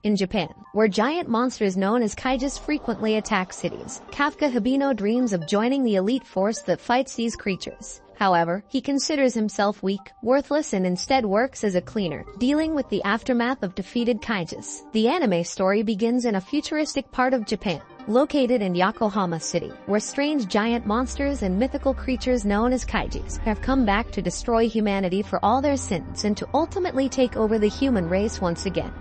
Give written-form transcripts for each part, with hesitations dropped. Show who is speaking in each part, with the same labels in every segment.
Speaker 1: In Japan, where giant monsters known as kaijus frequently attack cities, Kafka Hibino dreams of joining the elite force that fights these creatures. However, he considers himself weak, worthless, and instead works as a cleaner, dealing with the aftermath of defeated kaijus. The anime story begins in a futuristic part of Japan, located in Yokohama City, where strange giant monsters and mythical creatures known as kaijus have come back to destroy humanity for all their sins and to ultimately take over the human race once again.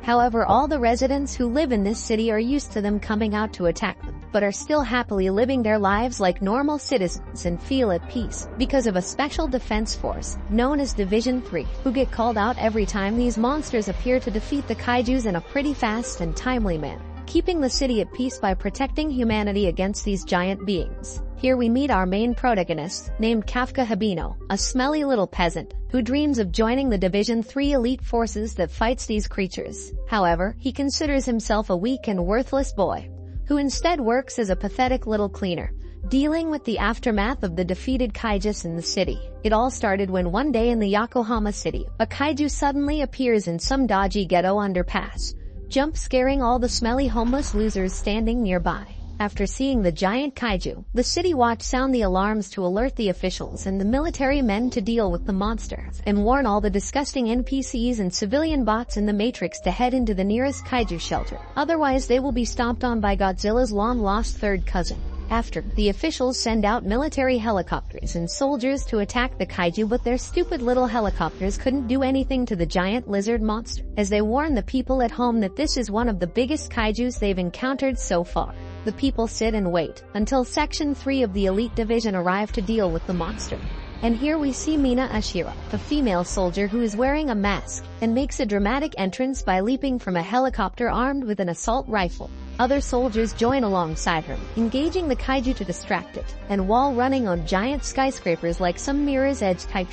Speaker 1: However, all the residents who live in this city are used to them coming out to attack them, but are still happily living their lives like normal citizens and feel at peace because of a special defense force known as Division 3, who get called out every time these monsters appear to defeat the kaijus in a pretty fast and timely manner, keeping the city at peace by protecting humanity against these giant beings. Here we meet our main protagonist, named Kafka Hibino, a smelly little peasant who dreams of joining the Division 3 elite forces that fights these creatures. However, he considers himself a weak and worthless boy, who instead works as a pathetic little cleaner, dealing with the aftermath of the defeated kaijus in the city. It all started when one day in the Yokohama city, a kaiju suddenly appears in some dodgy ghetto underpass, jump-scaring all the smelly homeless losers standing nearby. After seeing the giant kaiju, the city watch sound the alarms to alert the officials and the military men to deal with the monsters and warn all the disgusting NPCs and civilian bots in the Matrix to head into the nearest kaiju shelter. Otherwise, they will be stomped on by Godzilla's long-lost third cousin. After, the officials send out military helicopters and soldiers to attack the kaiju, but their stupid little helicopters couldn't do anything to the giant lizard monster, as they warn the people at home that this is one of the biggest kaijus they've encountered so far. The people sit and wait until Section 3 of the Elite Division arrive to deal with the monster. And here we see Mina Ashira, a female soldier who is wearing a mask, and makes a dramatic entrance by leaping from a helicopter armed with an assault rifle. Other soldiers join alongside her, engaging the kaiju to distract it, and wall running on giant skyscrapers like some Mirror's Edge type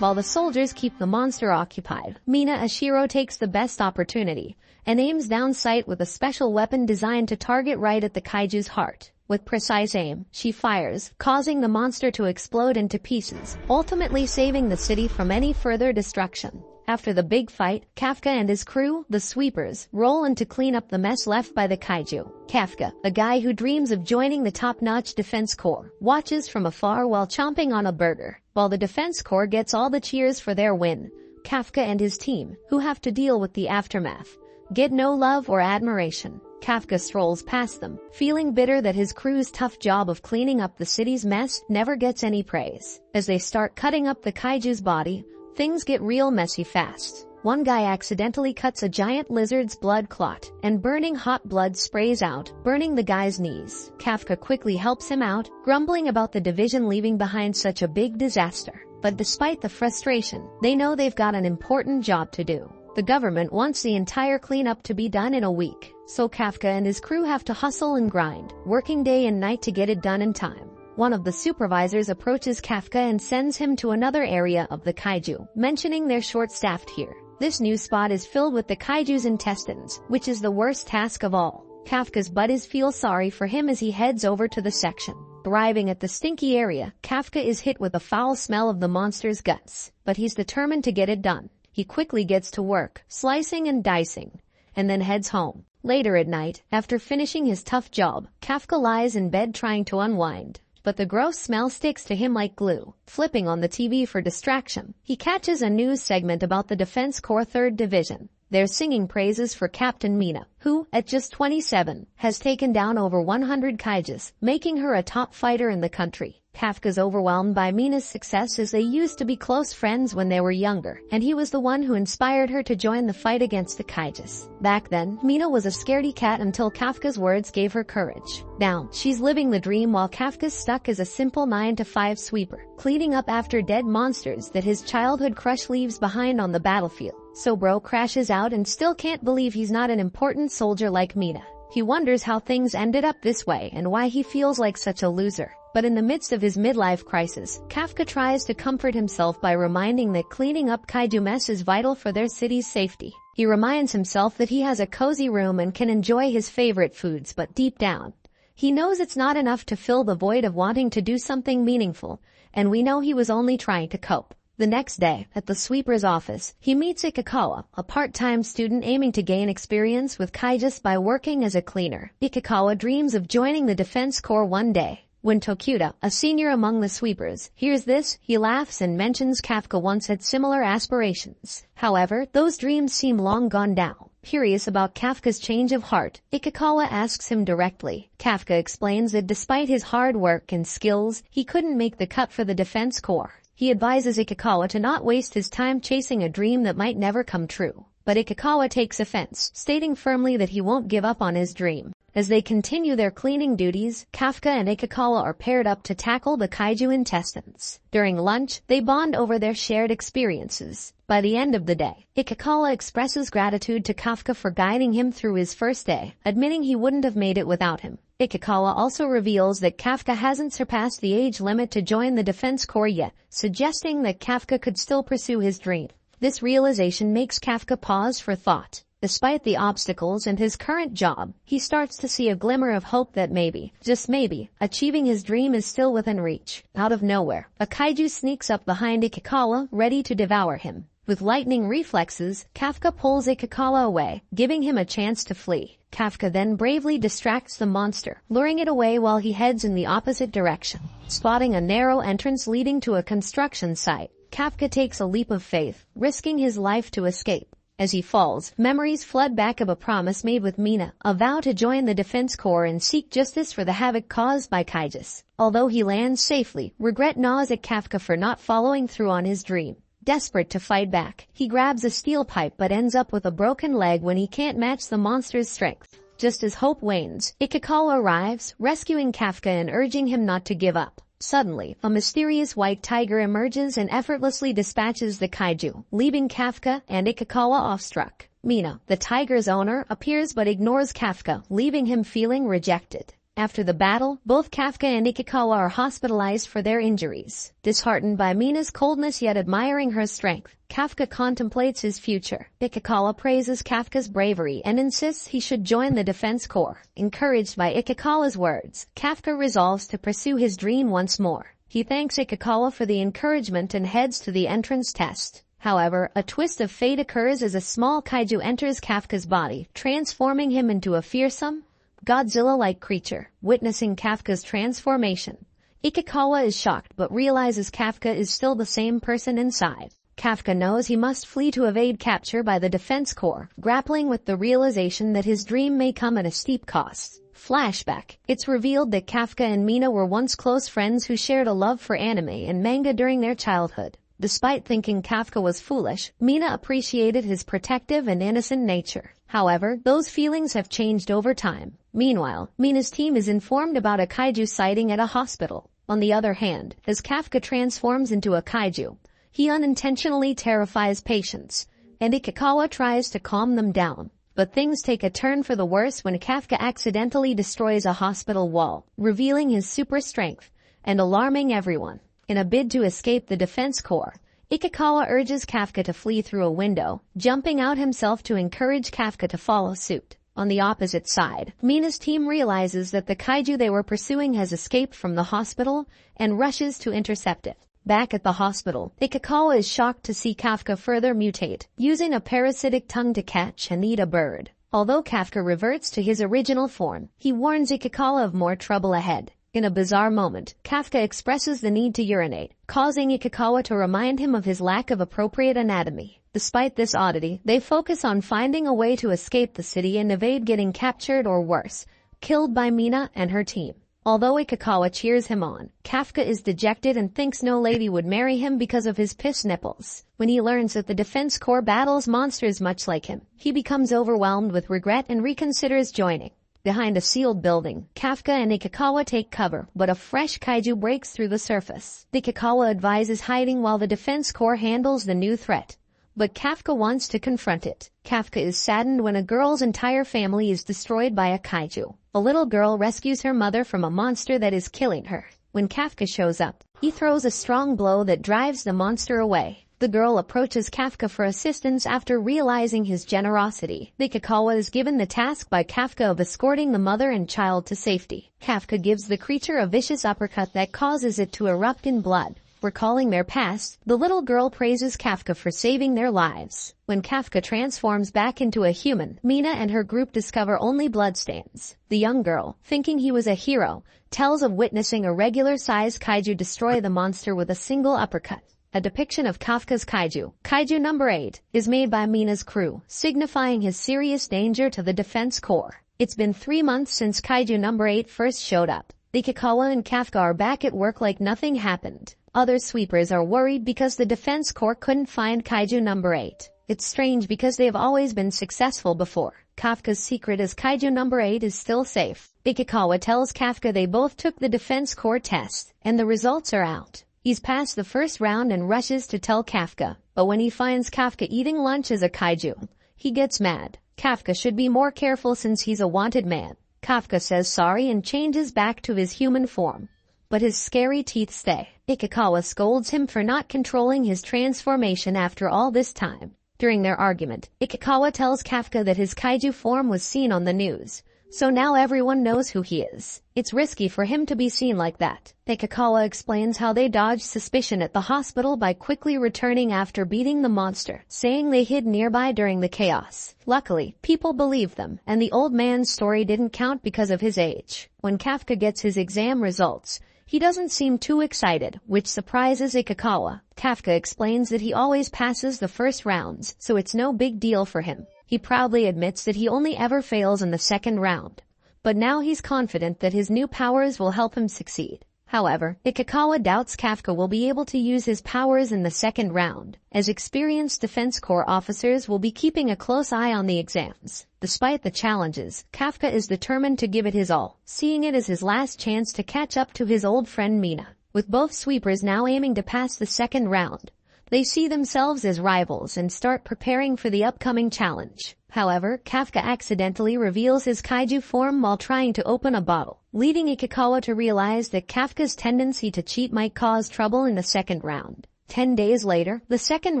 Speaker 1: While the soldiers keep the monster occupied, Mina Ashiro takes the best opportunity and aims down sight with a special weapon designed to target right at the kaiju's heart. With precise aim, she fires, causing the monster to explode into pieces, ultimately saving the city from any further destruction. After the big fight, Kafka and his crew, the sweepers, roll in to clean up the mess left by the kaiju. Kafka, a guy who dreams of joining the top-notch defense corps, watches from afar while chomping on a burger. While the defense corps gets all the cheers for their win, Kafka and his team, who have to deal with the aftermath, get no love or admiration. Kafka strolls past them, feeling bitter that his crew's tough job of cleaning up the city's mess never gets any praise. As they start cutting up the kaiju's body, things get real messy fast. One guy accidentally cuts a giant lizard's blood clot, and burning hot blood sprays out, burning the guy's knees. Kafka quickly helps him out, grumbling about the division leaving behind such a big disaster. But despite the frustration, they know they've got an important job to do. The government wants the entire cleanup to be done in a week, so Kafka and his crew have to hustle and grind, working day and night to get it done in time. One of the supervisors approaches Kafka and sends him to another area of the kaiju, mentioning they're short-staffed here. This new spot is filled with the kaiju's intestines, which is the worst task of all. Kafka's buddies feel sorry for him as he heads over to the section. Arriving at the stinky area, Kafka is hit with a foul smell of the monster's guts, but he's determined to get it done. He quickly gets to work, slicing and dicing, and then heads home. Later at night, after finishing his tough job, Kafka lies in bed trying to unwind. But the gross smell sticks to him like glue. Flipping on the TV for distraction, he catches a news segment about the Defense Corps 3rd Division. They're singing praises for Captain Mina, who, at just 27, has taken down over 100 kaijus, making her a top fighter in the country. Kafka's overwhelmed by Mina's success as they used to be close friends when they were younger, and he was the one who inspired her to join the fight against the kaijus. Back then, Mina was a scaredy cat until Kafka's words gave her courage. Now, she's living the dream while Kafka's stuck as a simple 9-to-5 sweeper, cleaning up after dead monsters that his childhood crush leaves behind on the battlefield. So bro crashes out and still can't believe he's not an important soldier like Mina. He wonders how things ended up this way and why he feels like such a loser. But in the midst of his midlife crisis, Kafka tries to comfort himself by reminding that cleaning up kaiju mess is vital for their city's safety. He reminds himself that he has a cozy room and can enjoy his favorite foods, but deep down, he knows it's not enough to fill the void of wanting to do something meaningful, and we know he was only trying to cope. The next day, at the sweeper's office, he meets Ikikawa, a part-time student aiming to gain experience with kaijus by working as a cleaner. Ikikawa dreams of joining the defense corps one day. When Tokuda, a senior among the sweepers, hears this, he laughs and mentions Kafka once had similar aspirations. However, those dreams seem long gone now. Curious about Kafka's change of heart, Ikikawa asks him directly. Kafka explains that despite his hard work and skills, he couldn't make the cut for the defense corps. He advises Ikikawa to not waste his time chasing a dream that might never come true. But Ikikawa takes offense, stating firmly that he won't give up on his dream. As they continue their cleaning duties, Kafka and Ikikawa are paired up to tackle the kaiju intestines. During lunch, they bond over their shared experiences. By the end of the day, Ikikawa expresses gratitude to Kafka for guiding him through his first day, admitting he wouldn't have made it without him. Ikikawa also reveals that Kafka hasn't surpassed the age limit to join the defense corps yet, suggesting that Kafka could still pursue his dream. This realization makes Kafka pause for thought. Despite the obstacles and his current job, he starts to see a glimmer of hope that maybe, just maybe, achieving his dream is still within reach. Out of nowhere, a kaiju sneaks up behind Ikikawa, ready to devour him. With lightning reflexes, Kafka pulls Ikikawa away, giving him a chance to flee. Kafka then bravely distracts the monster, luring it away while he heads in the opposite direction. Spotting a narrow entrance leading to a construction site, Kafka takes a leap of faith, risking his life to escape. As he falls, memories flood back of a promise made with Mina, a vow to join the defense corps and seek justice for the havoc caused by kaijus. Although he lands safely, regret gnaws at Kafka for not following through on his dream. Desperate to fight back, he grabs a steel pipe but ends up with a broken leg when he can't match the monster's strength. Just as hope wanes, Ikikawa arrives, rescuing Kafka and urging him not to give up. Suddenly, a mysterious white tiger emerges and effortlessly dispatches the kaiju, leaving Kafka and Ikikawa awestruck. Mina, the tiger's owner, appears but ignores Kafka, leaving him feeling rejected. After the battle, both Kafka and Ikikawa are hospitalized for their injuries. Disheartened by Mina's coldness yet admiring her strength, Kafka contemplates his future. Ikikawa praises Kafka's bravery and insists he should join the defense corps. Encouraged by Ikikawa's words, Kafka resolves to pursue his dream once more. He thanks Ikikawa for the encouragement and heads to the entrance test. However, a twist of fate occurs as a small kaiju enters Kafka's body, transforming him into a fearsome, Godzilla-like creature. Witnessing Kafka's transformation, Ikikawa is shocked but realizes Kafka is still the same person inside. Kafka knows he must flee to evade capture by the defense corps, grappling with the realization that his dream may come at a steep cost. Flashback. It's revealed that Kafka and Mina were once close friends who shared a love for anime and manga during their childhood. Despite thinking Kafka was foolish, Mina appreciated his protective and innocent nature. However, those feelings have changed over time. Meanwhile, Mina's team is informed about a kaiju sighting at a hospital. On the other hand, as Kafka transforms into a kaiju, he unintentionally terrifies patients, and Ikikawa tries to calm them down. But things take a turn for the worse when Kafka accidentally destroys a hospital wall, revealing his super strength and alarming everyone. In a bid to escape the defense corps, Ikikawa urges Kafka to flee through a window, jumping out himself to encourage Kafka to follow suit. On the opposite side, Mina's team realizes that the kaiju they were pursuing has escaped from the hospital and rushes to intercept it. Back at the hospital, Ikikawa is shocked to see Kafka further mutate, using a parasitic tongue to catch and eat a bird. Although Kafka reverts to his original form, he warns Ikikawa of more trouble ahead. In a bizarre moment, Kafka expresses the need to urinate, causing Ikikawa to remind him of his lack of appropriate anatomy. Despite this oddity, they focus on finding a way to escape the city and evade getting captured or worse, killed by Mina and her team. Although Ikikawa cheers him on, Kafka is dejected and thinks no lady would marry him because of his piss nipples. When he learns that the defense corps battles monsters much like him, he becomes overwhelmed with regret and reconsiders joining. Behind a sealed building, Kafka and Ikikawa take cover, but a fresh kaiju breaks through the surface. Ikikawa advises hiding while the defense corps handles the new threat. But Kafka wants to confront it. Kafka is saddened when a girl's entire family is destroyed by a kaiju. A little girl rescues her mother from a monster that is killing her. When Kafka shows up, he throws a strong blow that drives the monster away. The girl approaches Kafka for assistance after realizing his generosity. Ikikawa is given the task by Kafka of escorting the mother and child to safety. Kafka gives the creature a vicious uppercut that causes it to erupt in blood. Recalling their past, the little girl praises Kafka for saving their lives. When Kafka transforms back into a human, Mina and her group discover only bloodstains. The young girl, thinking he was a hero, tells of witnessing a regular-sized kaiju destroy the monster with a single uppercut. A depiction of Kafka's Kaiju number 8, is made by Mina's crew, signifying his serious danger to the Defense Corps. It's been 3 months since Kaiju number 8 first showed up. Ikikawa and Kafka are back at work like nothing happened. Other sweepers are worried because the Defense Corps couldn't find Kaiju number 8. It's strange because they have always been successful before. Kafka's secret is Kaiju number 8 is still safe. Ikikawa tells Kafka they both took the Defense Corps test, and the results are out. He's passed the first round and rushes to tell Kafka, but when he finds Kafka eating lunch as a kaiju, he gets mad. Kafka should be more careful since he's a wanted man. Kafka says sorry and changes back to his human form, but his scary teeth stay. Ikikawa scolds him for not controlling his transformation after all this time. During their argument, Ikikawa tells Kafka that his kaiju form was seen on the news, so now everyone knows who he is. It's risky for him to be seen like that. Ikikawa explains how they dodged suspicion at the hospital by quickly returning after beating the monster, saying they hid nearby during the chaos. Luckily, people believed them, and the old man's story didn't count because of his age. When Kafka gets his exam results, he doesn't seem too excited, which surprises Ikikawa. Kafka explains that he always passes the first rounds, so it's no big deal for him. He proudly admits that he only ever fails in the second round, but now he's confident that his new powers will help him succeed. However, Ikikawa doubts Kafka will be able to use his powers in the second round, as experienced Defense Corps officers will be keeping a close eye on the exams. Despite the challenges, Kafka is determined to give it his all, seeing it as his last chance to catch up to his old friend Mina. With both sweepers now aiming to pass the second round, they see themselves as rivals and start preparing for the upcoming challenge. However, Kafka accidentally reveals his kaiju form while trying to open a bottle, leading Ikikawa to realize that Kafka's tendency to cheat might cause trouble in the second round. 10 days later, the second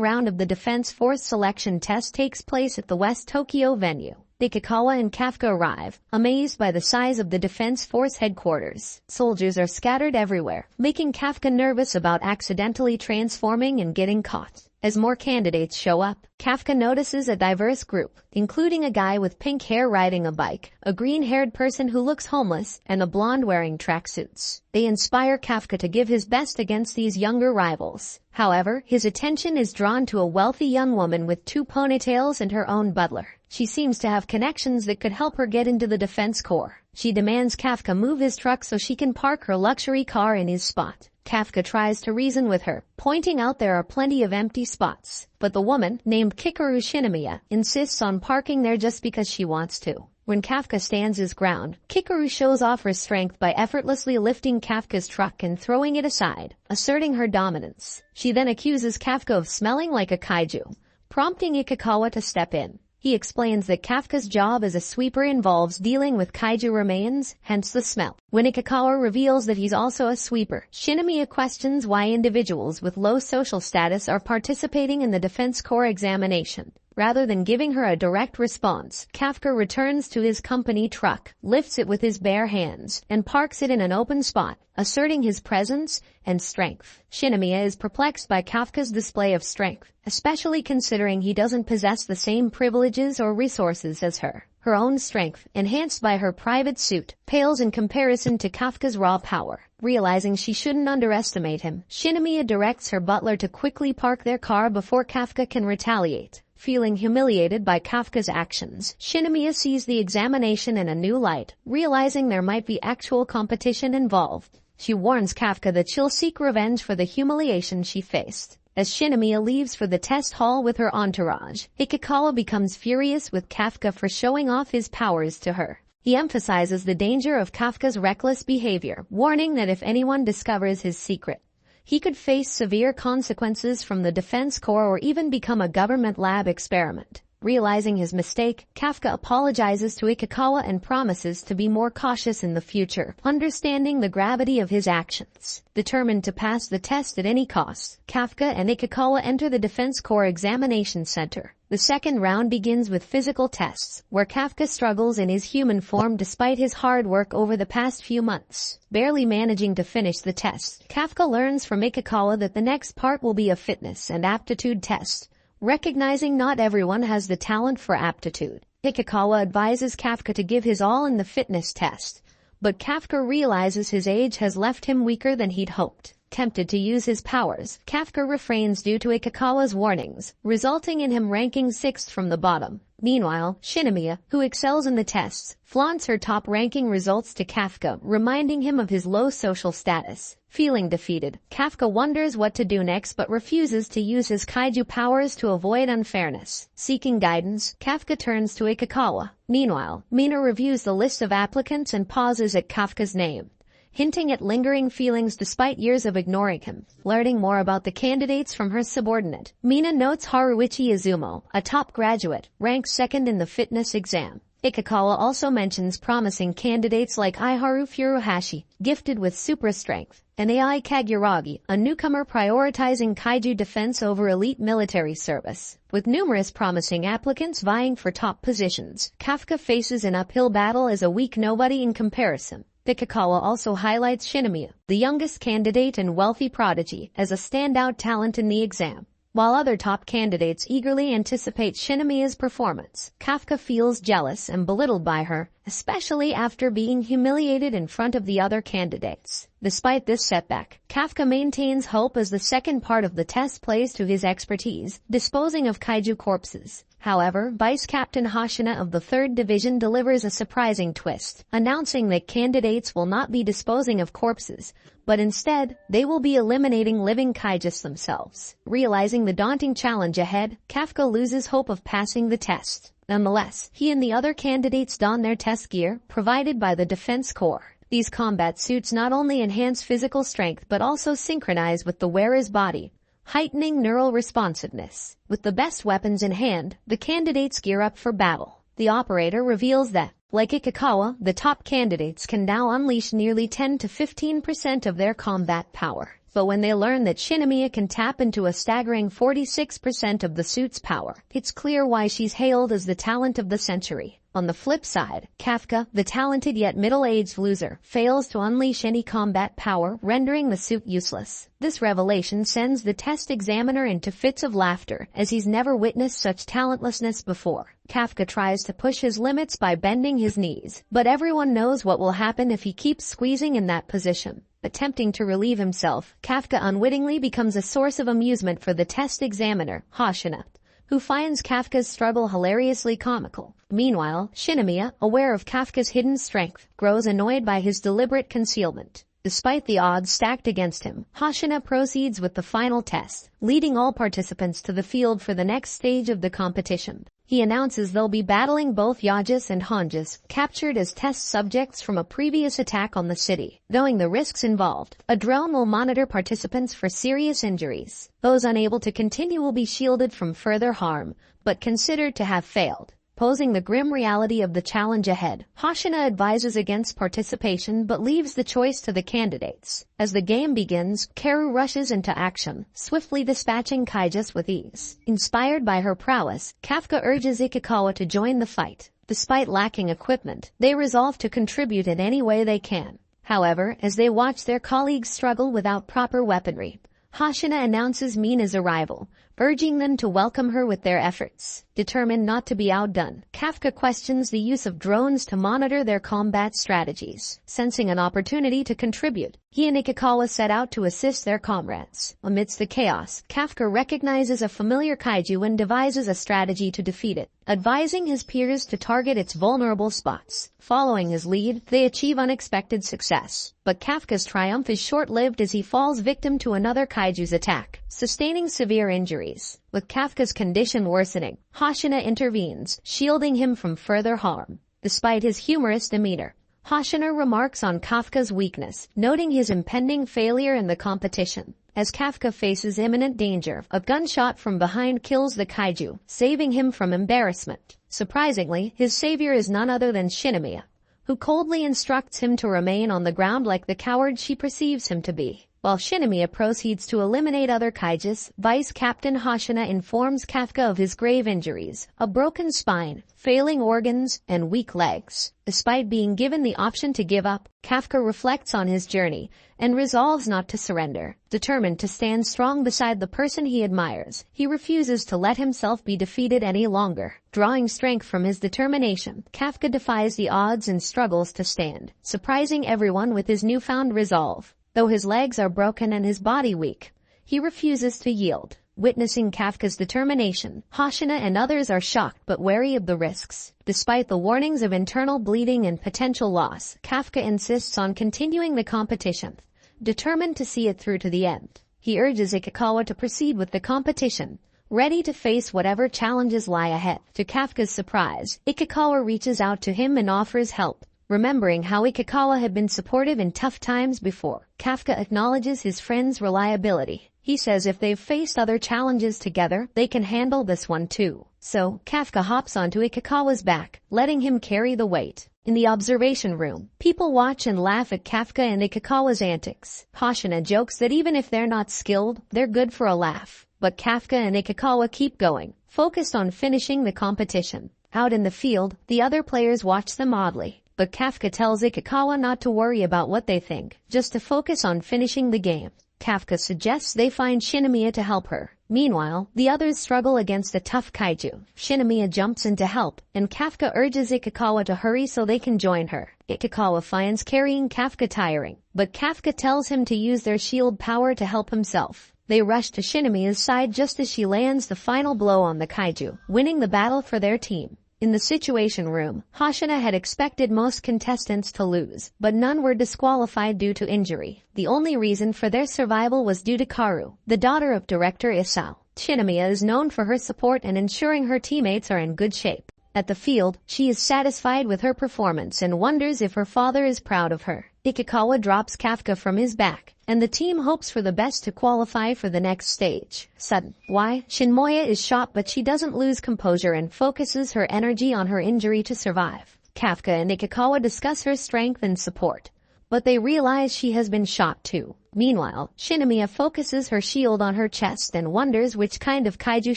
Speaker 1: round of the Defense Force selection test takes place at the West Tokyo venue. Ikikawa and Kafka arrive, amazed by the size of the Defense Force headquarters. Soldiers are scattered everywhere, making Kafka nervous about accidentally transforming and getting caught. As more candidates show up, Kafka notices a diverse group, including a guy with pink hair riding a bike, a green-haired person who looks homeless, and a blonde wearing tracksuits. They inspire Kafka to give his best against these younger rivals. However, his attention is drawn to a wealthy young woman with 2 ponytails and her own butler. She seems to have connections that could help her get into the Defense Corps. She demands Kafka move his truck so she can park her luxury car in his spot. Kafka tries to reason with her, pointing out there are plenty of empty spots. But the woman, named Kikaru Shinomiya, insists on parking there just because she wants to. When Kafka stands his ground, Kikaru shows off her strength by effortlessly lifting Kafka's truck and throwing it aside, asserting her dominance. She then accuses Kafka of smelling like a kaiju, prompting Ikikawa to step in. He explains that Kafka's job as a sweeper involves dealing with kaiju remains, hence the smell. When Ikikawa reveals that he's also a sweeper, Shinomiya questions why individuals with low social status are participating in the Defense Corps examination. Rather than giving her a direct response, Kafka returns to his company truck, lifts it with his bare hands, and parks it in an open spot, asserting his presence and strength. Shinomiya is perplexed by Kafka's display of strength, especially considering he doesn't possess the same privileges or resources as her. Her own strength, enhanced by her private suit, pales in comparison to Kafka's raw power. Realizing she shouldn't underestimate him, Shinomiya directs her butler to quickly park their car before Kafka can retaliate. Feeling humiliated by Kafka's actions, Shinomiya sees the examination in a new light, realizing there might be actual competition involved. She warns Kafka that she'll seek revenge for the humiliation she faced. As Shinomiya leaves for the test hall with her entourage, Ikikawa becomes furious with Kafka for showing off his powers to her. He emphasizes the danger of Kafka's reckless behavior, warning that if anyone discovers his secret, he could face severe consequences from the Defense Corps or even become a government lab experiment. Realizing his mistake, Kafka apologizes to Ikikawa and promises to be more cautious in the future, understanding the gravity of his actions. Determined to pass the test at any cost, Kafka and Ikikawa enter the Defense Corps Examination Center. The second round begins with physical tests, where Kafka struggles in his human form despite his hard work over the past few months. Barely managing to finish the test, Kafka learns from Ikikawa that the next part will be a fitness and aptitude test. Recognizing not everyone has the talent for aptitude, Ikikawa advises Kafka to give his all in the fitness test. But Kafka realizes his age has left him weaker than he'd hoped. Tempted to use his powers, Kafka refrains due to Ikikawa's warnings, resulting in him ranking 6th from the bottom. Meanwhile, Shinomiya, who excels in the tests, flaunts her top-ranking results to Kafka, reminding him of his low social status. Feeling defeated, Kafka wonders what to do next but refuses to use his kaiju powers to avoid unfairness. Seeking guidance, Kafka turns to Ikikawa. Meanwhile, Mina reviews the list of applicants and pauses at Kafka's name, hinting at lingering feelings despite years of ignoring him. Learning more about the candidates from her subordinate, Mina notes Haruichi Izumo, a top graduate, ranks 2nd in the fitness exam. Ikikawa also mentions promising candidates like Iharu Furuhashi, gifted with super strength, and Ai Kaguragi, a newcomer prioritizing kaiju defense over elite military service. With numerous promising applicants vying for top positions, Kafka faces an uphill battle as a weak nobody in comparison. Ikikawa also highlights Shinomiya, the youngest candidate and wealthy prodigy, as a standout talent in the exam. While other top candidates eagerly anticipate Shinomiya's performance, Kafka feels jealous and belittled by her, especially after being humiliated in front of the other candidates. Despite this setback, Kafka maintains hope as the second part of the test plays to his expertise, disposing of kaiju corpses. However, Vice Captain Hoshina of the 3rd Division delivers a surprising twist, announcing that candidates will not be disposing of corpses, but instead, they will be eliminating living kaijus themselves. Realizing the daunting challenge ahead, Kafka loses hope of passing the test. Nonetheless, he and the other candidates don their test gear, provided by the Defense Corps. These combat suits not only enhance physical strength but also synchronize with the wearer's body, heightening neural responsiveness. With the best weapons in hand, the candidates gear up for battle. The operator reveals that, like Ikikawa, the top candidates can now unleash nearly 10 to 15% of their combat power. But when they learn that Shinomiya can tap into a staggering 46% of the suit's power, it's clear why she's hailed as the talent of the century. On the flip side, Kafka, the talented yet middle-aged loser, fails to unleash any combat power, rendering the suit useless. This revelation sends the test examiner into fits of laughter, as he's never witnessed such talentlessness before. Kafka tries to push his limits by bending his knees, but everyone knows what will happen if he keeps squeezing in that position. Attempting to relieve himself, Kafka unwittingly becomes a source of amusement for the test examiner, Hoshina, who finds Kafka's struggle hilariously comical. Meanwhile, Shinomiya, aware of Kafka's hidden strength, grows annoyed by his deliberate concealment. Despite the odds stacked against him, Hoshina proceeds with the final test, leading all participants to the field for the next stage of the competition. He announces they'll be battling both Yajas and Hanjas, captured as test subjects from a previous attack on the city. Knowing the risks involved, a drone will monitor participants for serious injuries. Those unable to continue will be shielded from further harm, but considered to have failed. Posing the grim reality of the challenge ahead, Hoshina advises against participation but leaves the choice to the candidates. As the game begins, Karu rushes into action, swiftly dispatching kaijus with ease. Inspired by her prowess, Kafka urges Ikikawa to join the fight. Despite lacking equipment, they resolve to contribute in any way they can. However, as they watch their colleagues struggle without proper weaponry, Hoshina announces Mina's arrival, urging them to welcome her with their efforts. Determined not to be outdone, Kafka questions the use of drones to monitor their combat strategies. Sensing an opportunity to contribute, he and Ikikawa set out to assist their comrades. Amidst the chaos, Kafka recognizes a familiar kaiju and devises a strategy to defeat it, advising his peers to target its vulnerable spots. Following his lead, they achieve unexpected success. But Kafka's triumph is short-lived as he falls victim to another kaiju's attack, sustaining severe injuries. With Kafka's condition worsening, Hoshina intervenes, shielding him from further harm. Despite his humorous demeanor, Hoshina remarks on Kafka's weakness, noting his impending failure in the competition. As Kafka faces imminent danger, a gunshot from behind kills the kaiju, saving him from embarrassment. Surprisingly, his savior is none other than Shinomiya, who coldly instructs him to remain on the ground like the coward she perceives him to be. While Shinomiya proceeds to eliminate other kaijus, Vice Captain Hoshina informs Kafka of his grave injuries, a broken spine, failing organs, and weak legs. Despite being given the option to give up, Kafka reflects on his journey and resolves not to surrender. Determined to stand strong beside the person he admires, he refuses to let himself be defeated any longer. Drawing strength from his determination, Kafka defies the odds and struggles to stand, surprising everyone with his newfound resolve. Though his legs are broken and his body weak, he refuses to yield. Witnessing Kafka's determination, Hoshina and others are shocked but wary of the risks. Despite the warnings of internal bleeding and potential loss, Kafka insists on continuing the competition, determined to see it through to the end. He urges Ikikawa to proceed with the competition, ready to face whatever challenges lie ahead. To Kafka's surprise, Ikikawa reaches out to him and offers help. Remembering how Ikikawa had been supportive in tough times before, Kafka acknowledges his friend's reliability. He says if they've faced other challenges together, they can handle this one too. So, Kafka hops onto Ikikawa's back, letting him carry the weight. In the observation room, people watch and laugh at Kafka and Ikikawa's antics. Hoshina jokes that even if they're not skilled, they're good for a laugh. But Kafka and Ikikawa keep going, focused on finishing the competition. Out in the field, the other players watch them oddly. But Kafka tells Ikikawa not to worry about what they think, just to focus on finishing the game. Kafka suggests they find Shinomiya to help her. Meanwhile, the others struggle against a tough kaiju. Shinomiya jumps in to help, and Kafka urges Ikikawa to hurry so they can join her. Ikikawa finds carrying Kafka tiring, but Kafka tells him to use their shield power to help himself. They rush to Shinomiya's side just as she lands the final blow on the kaiju, winning the battle for their team. In the Situation Room, Hoshina had expected most contestants to lose, but none were disqualified due to injury. The only reason for their survival was due to Karu, the daughter of director Isao. Shinomiya is known for her support and ensuring her teammates are in good shape. At the field, she is satisfied with her performance and wonders if her father is proud of her. Ikikawa drops Kafka from his back, and the team hopes for the best to qualify for the next stage. Sudden. Why? Shinmoya is shot but she doesn't lose composure and focuses her energy on her injury to survive. Kafka and Ikikawa discuss her strength and support, but they realize she has been shot too. Meanwhile, Shinomiya focuses her shield on her chest and wonders which kind of kaiju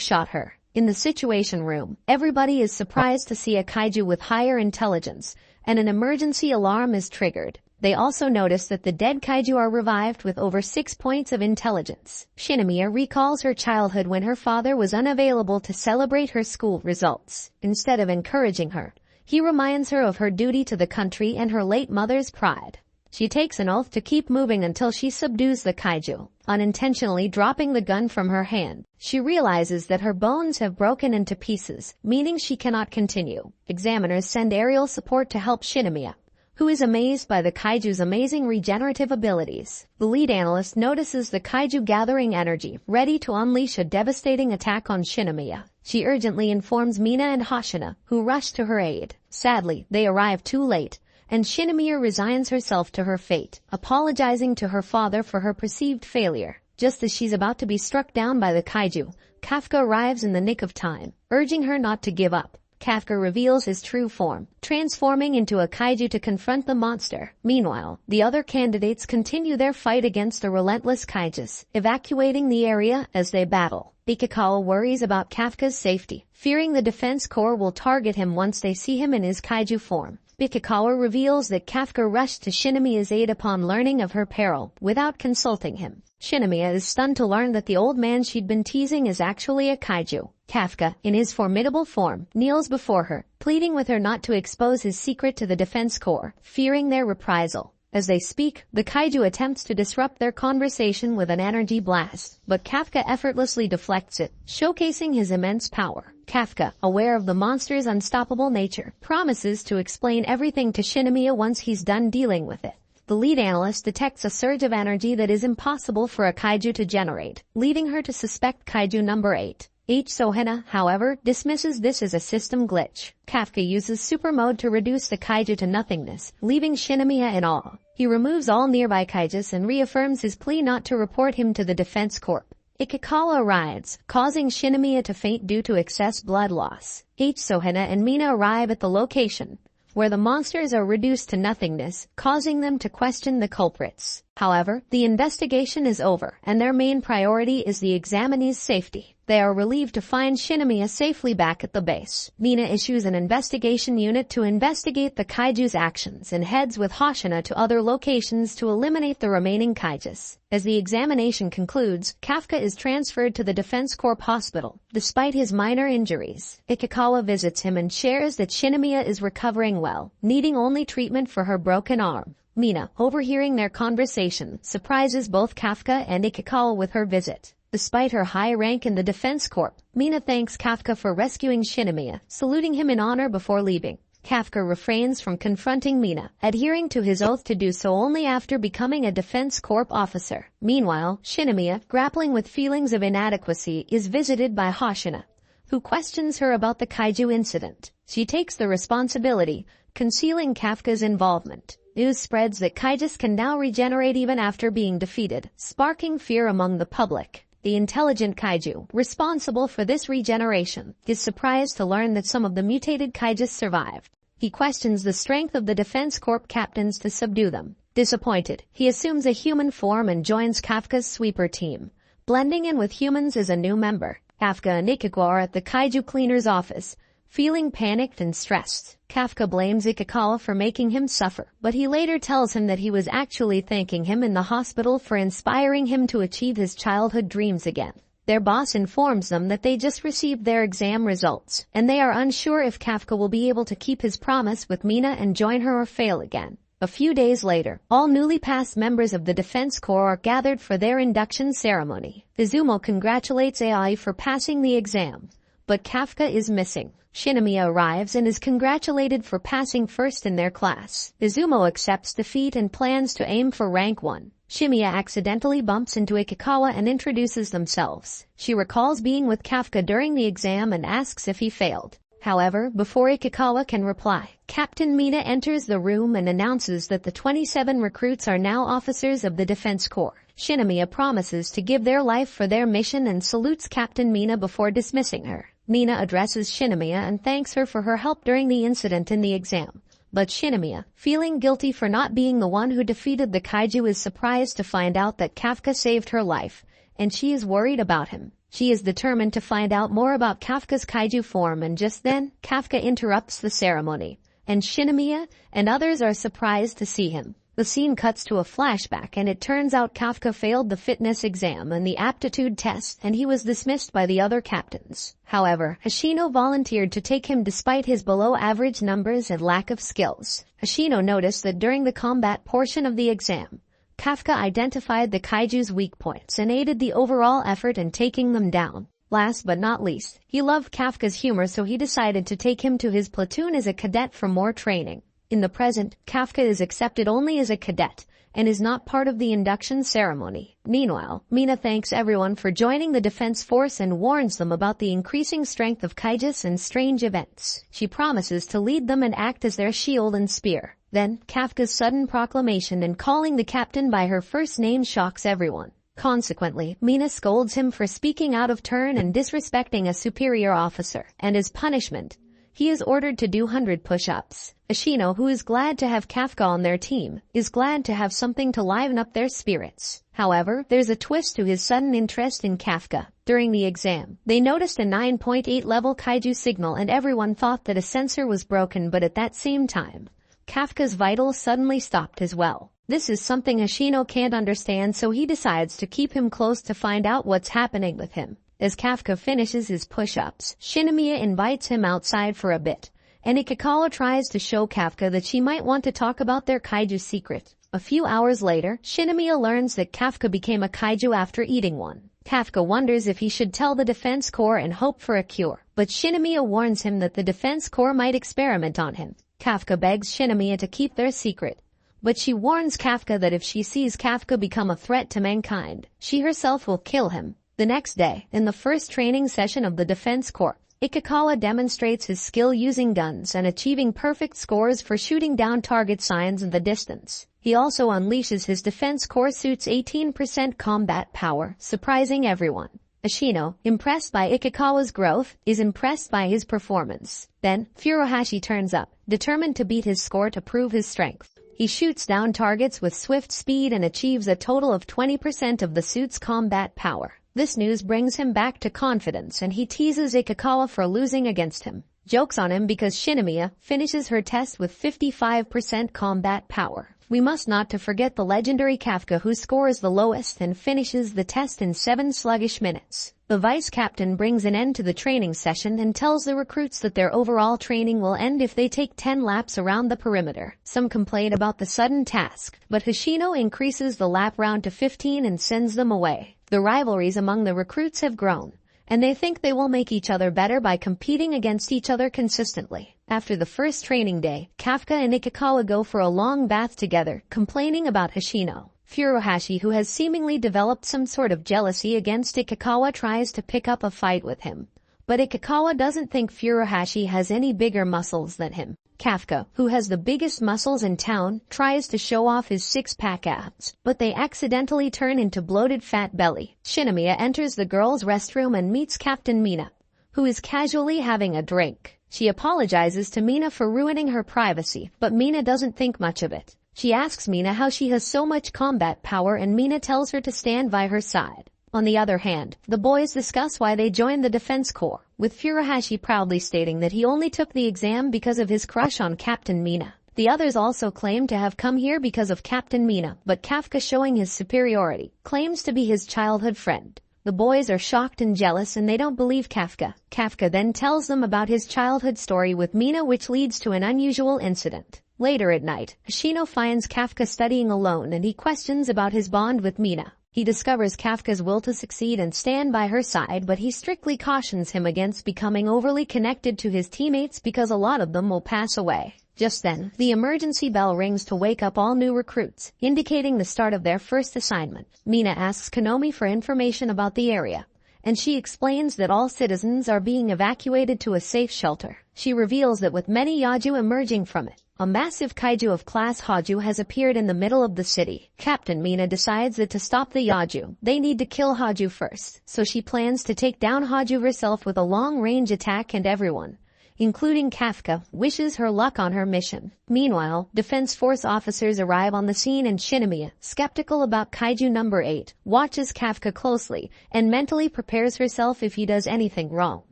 Speaker 1: shot her. In the Situation Room, everybody is surprised to see a kaiju with higher intelligence, and an emergency alarm is triggered. They also notice that the dead kaiju are revived with over 6 points of intelligence. Shinomiya recalls her childhood when her father was unavailable to celebrate her school results. Instead of encouraging her, he reminds her of her duty to the country and her late mother's pride. She takes an oath to keep moving until she subdues the kaiju, unintentionally dropping the gun from her hand. She realizes that her bones have broken into pieces, meaning she cannot continue. Examiners send aerial support to help Shinomiya, who is amazed by the kaiju's amazing regenerative abilities. The lead analyst notices the kaiju gathering energy, ready to unleash a devastating attack on Shinomiya. She urgently informs Mina and Hoshina, who rush to her aid. Sadly, they arrive too late, and Shinomiya resigns herself to her fate, apologizing to her father for her perceived failure. Just as she's about to be struck down by the kaiju, Kafka arrives in the nick of time, urging her not to give up. Kafka reveals his true form, transforming into a kaiju to confront the monster. Meanwhile, the other candidates continue their fight against the relentless kaijus, evacuating the area as they battle. Ikikawa worries about Kafka's safety, fearing the defense corps will target him once they see him in his kaiju form. Ikikawa reveals that Kafka rushed to Shinomiya's aid upon learning of her peril, without consulting him. Shinomiya is stunned to learn that the old man she'd been teasing is actually a kaiju. Kafka, in his formidable form, kneels before her, pleading with her not to expose his secret to the defense corps, fearing their reprisal. As they speak, the kaiju attempts to disrupt their conversation with an energy blast, but Kafka effortlessly deflects it, showcasing his immense power. Kafka, aware of the monster's unstoppable nature, promises to explain everything to Shinomiya once he's done dealing with it. The lead analyst detects a surge of energy that is impossible for a kaiju to generate, leading her to suspect kaiju number 8. Sohena, however, dismisses this as a system glitch. Kafka uses super mode to reduce the kaiju to nothingness, leaving Shinomiya in awe. He removes all nearby kaijus and reaffirms his plea not to report him to the Defense Corp. Ikikawa arrives, causing Shinomiya to faint due to excess blood loss. Sohena and Mina arrive at the location, where the monsters are reduced to nothingness, causing them to question the culprits. However, the investigation is over, and their main priority is the examinee's safety. They are relieved to find Shinomiya safely back at the base. Mina issues an investigation unit to investigate the kaiju's actions and heads with Hoshina to other locations to eliminate the remaining kaijus. As the examination concludes, Kafka is transferred to the Defense Corp hospital, despite his minor injuries. Ikikawa visits him and shares that Shinomiya is recovering well, needing only treatment for her broken arm. Mina, overhearing their conversation, surprises both Kafka and Ikikawa with her visit. Despite her high rank in the Defense Corp, Mina thanks Kafka for rescuing Shinomiya, saluting him in honor before leaving. Kafka refrains from confronting Mina, adhering to his oath to do so only after becoming a Defense Corp officer. Meanwhile, Shinomiya, grappling with feelings of inadequacy, is visited by Hoshina, who questions her about the kaiju incident. She takes the responsibility, concealing Kafka's involvement. News spreads that kaijus can now regenerate even after being defeated, sparking fear among the public. The intelligent kaiju, responsible for this regeneration, is surprised to learn that some of the mutated kaijus survived. He questions the strength of the Defense Corp captains to subdue them. Disappointed, he assumes a human form and joins Kafka's sweeper team, blending in with humans as a new member. Kafka and Ikikawa are at the kaiju cleaner's office, feeling panicked and stressed. Kafka blames Ikikawa for making him suffer, but he later tells him that he was actually thanking him in the hospital for inspiring him to achieve his childhood dreams again. Their boss informs them that they just received their exam results, and they are unsure if Kafka will be able to keep his promise with Mina and join her or fail again. A few days later, all newly passed members of the Defense Corps are gathered for their induction ceremony. Izumo congratulates Ai for passing the exam, but Kafka is missing. Shinomiya arrives and is congratulated for passing first in their class. Izumo accepts defeat and plans to aim for rank 1. Shimiya accidentally bumps into Ikikawa and introduces themselves. She recalls being with Kafka during the exam and asks if he failed. However, before Ikikawa can reply, Captain Mina enters the room and announces that the 27 recruits are now officers of the Defense Corps. Shinomiya promises to give their life for their mission and salutes Captain Mina before dismissing her. Mina addresses Shinomiya and thanks her for her help during the incident in the exam. But Shinomiya, feeling guilty for not being the one who defeated the kaiju, is surprised to find out that Kafka saved her life, and she is worried about him. She is determined to find out more about Kafka's kaiju form, and just then, Kafka interrupts the ceremony, and Shinomiya and others are surprised to see him. The scene cuts to a flashback, and it turns out Kafka failed the fitness exam and the aptitude test, and he was dismissed by the other captains. However, Hoshino volunteered to take him despite his below-average numbers and lack of skills. Hoshino noticed that during the combat portion of the exam, Kafka identified the kaiju's weak points and aided the overall effort in taking them down. Last but not least, he loved Kafka's humor, so he decided to take him to his platoon as a cadet for more training. In the present, Kafka is accepted only as a cadet and is not part of the induction ceremony. Meanwhile, Mina thanks everyone for joining the defense force and warns them about the increasing strength of kaijus and strange events. She promises to lead them and act as their shield and spear. Then, Kafka's sudden proclamation and calling the captain by her first name shocks everyone. Consequently, Mina scolds him for speaking out of turn and disrespecting a superior officer, and as punishment, he is ordered to do 100 push-ups. Ashino, who is glad to have Kafka on their team, is glad to have something to liven up their spirits. However, there's a twist to his sudden interest in Kafka. During the exam, they noticed a 9.8 level kaiju signal and everyone thought that a sensor was broken, but at that same time, Kafka's vitals suddenly stopped as well. This is something Ashino can't understand, so he decides to keep him close to find out what's happening with him. As Kafka finishes his push-ups, Shinomiya invites him outside for a bit, and Ikikawa tries to show Kafka that she might want to talk about their kaiju secret. A few hours later, Shinomiya learns that Kafka became a kaiju after eating one. Kafka wonders if he should tell the Defense Corps and hope for a cure, but Shinomiya warns him that the Defense Corps might experiment on him. Kafka begs Shinomiya to keep their secret, but she warns Kafka that if she sees Kafka become a threat to mankind, she herself will kill him. The next day, in the first training session of the Defense Corps, Ikikawa demonstrates his skill using guns and achieving perfect scores for shooting down target signs in the distance. He also unleashes his Defense Corps suit's 18% combat power, surprising everyone. Ashino, impressed by Ikikawa's growth, is impressed by his performance. Then, Furuhashi turns up, determined to beat his score to prove his strength. He shoots down targets with swift speed and achieves a total of 20% of the suit's combat power. This news brings him back to confidence and he teases Ikikawa for losing against him. Jokes on him because Shinomiya finishes her test with 55% combat power. We must not to forget the legendary Kafka who scores the lowest and finishes the test in 7 sluggish minutes. The vice captain brings an end to the training session and tells the recruits that their overall training will end if they take 10 laps around the perimeter. Some complain about the sudden task, but Hoshino increases the lap round to 15 and sends them away. The rivalries among the recruits have grown, and they think they will make each other better by competing against each other consistently. After the first training day, Kafka and Ikikawa go for a long bath together, complaining about Hoshino. Furuhashi, who has seemingly developed some sort of jealousy against Ikikawa, tries to pick up a fight with him. But Ikikawa doesn't think Furuhashi has any bigger muscles than him. Kafka, who has the biggest muscles in town, tries to show off his six-pack abs, but they accidentally turn into bloated fat belly. Shinomiya enters the girls' restroom and meets Captain Mina, who is casually having a drink. She apologizes to Mina for ruining her privacy, but Mina doesn't think much of it. She asks Mina how she has so much combat power and Mina tells her to stand by her side. On the other hand, the boys discuss why they joined the Defense Corps, with Furuhashi proudly stating that he only took the exam because of his crush on Captain Mina. The others also claim to have come here because of Captain Mina, but Kafka, showing his superiority, claims to be his childhood friend. The boys are shocked and jealous and they don't believe Kafka. Kafka then tells them about his childhood story with Mina, which leads to an unusual incident. Later at night, Hoshino finds Kafka studying alone and he questions about his bond with Mina. He discovers Kafka's will to succeed and stand by her side, but he strictly cautions him against becoming overly connected to his teammates because a lot of them will pass away. Just then, the emergency bell rings to wake up all new recruits, indicating the start of their first assignment. Mina asks Konomi for information about the area, and she explains that all citizens are being evacuated to a safe shelter. She reveals that with many Yaju emerging from it, a massive kaiju of class Haju has appeared in the middle of the city. Captain Mina decides that to stop the Yaju, they need to kill Haju first, so she plans to take down Haju herself with a long-range attack, and everyone, including Kafka, wishes her luck on her mission. Meanwhile, Defense Force officers arrive on the scene and Shinomiya, skeptical about Kaiju number 8, watches Kafka closely and mentally prepares herself if he does anything wrong.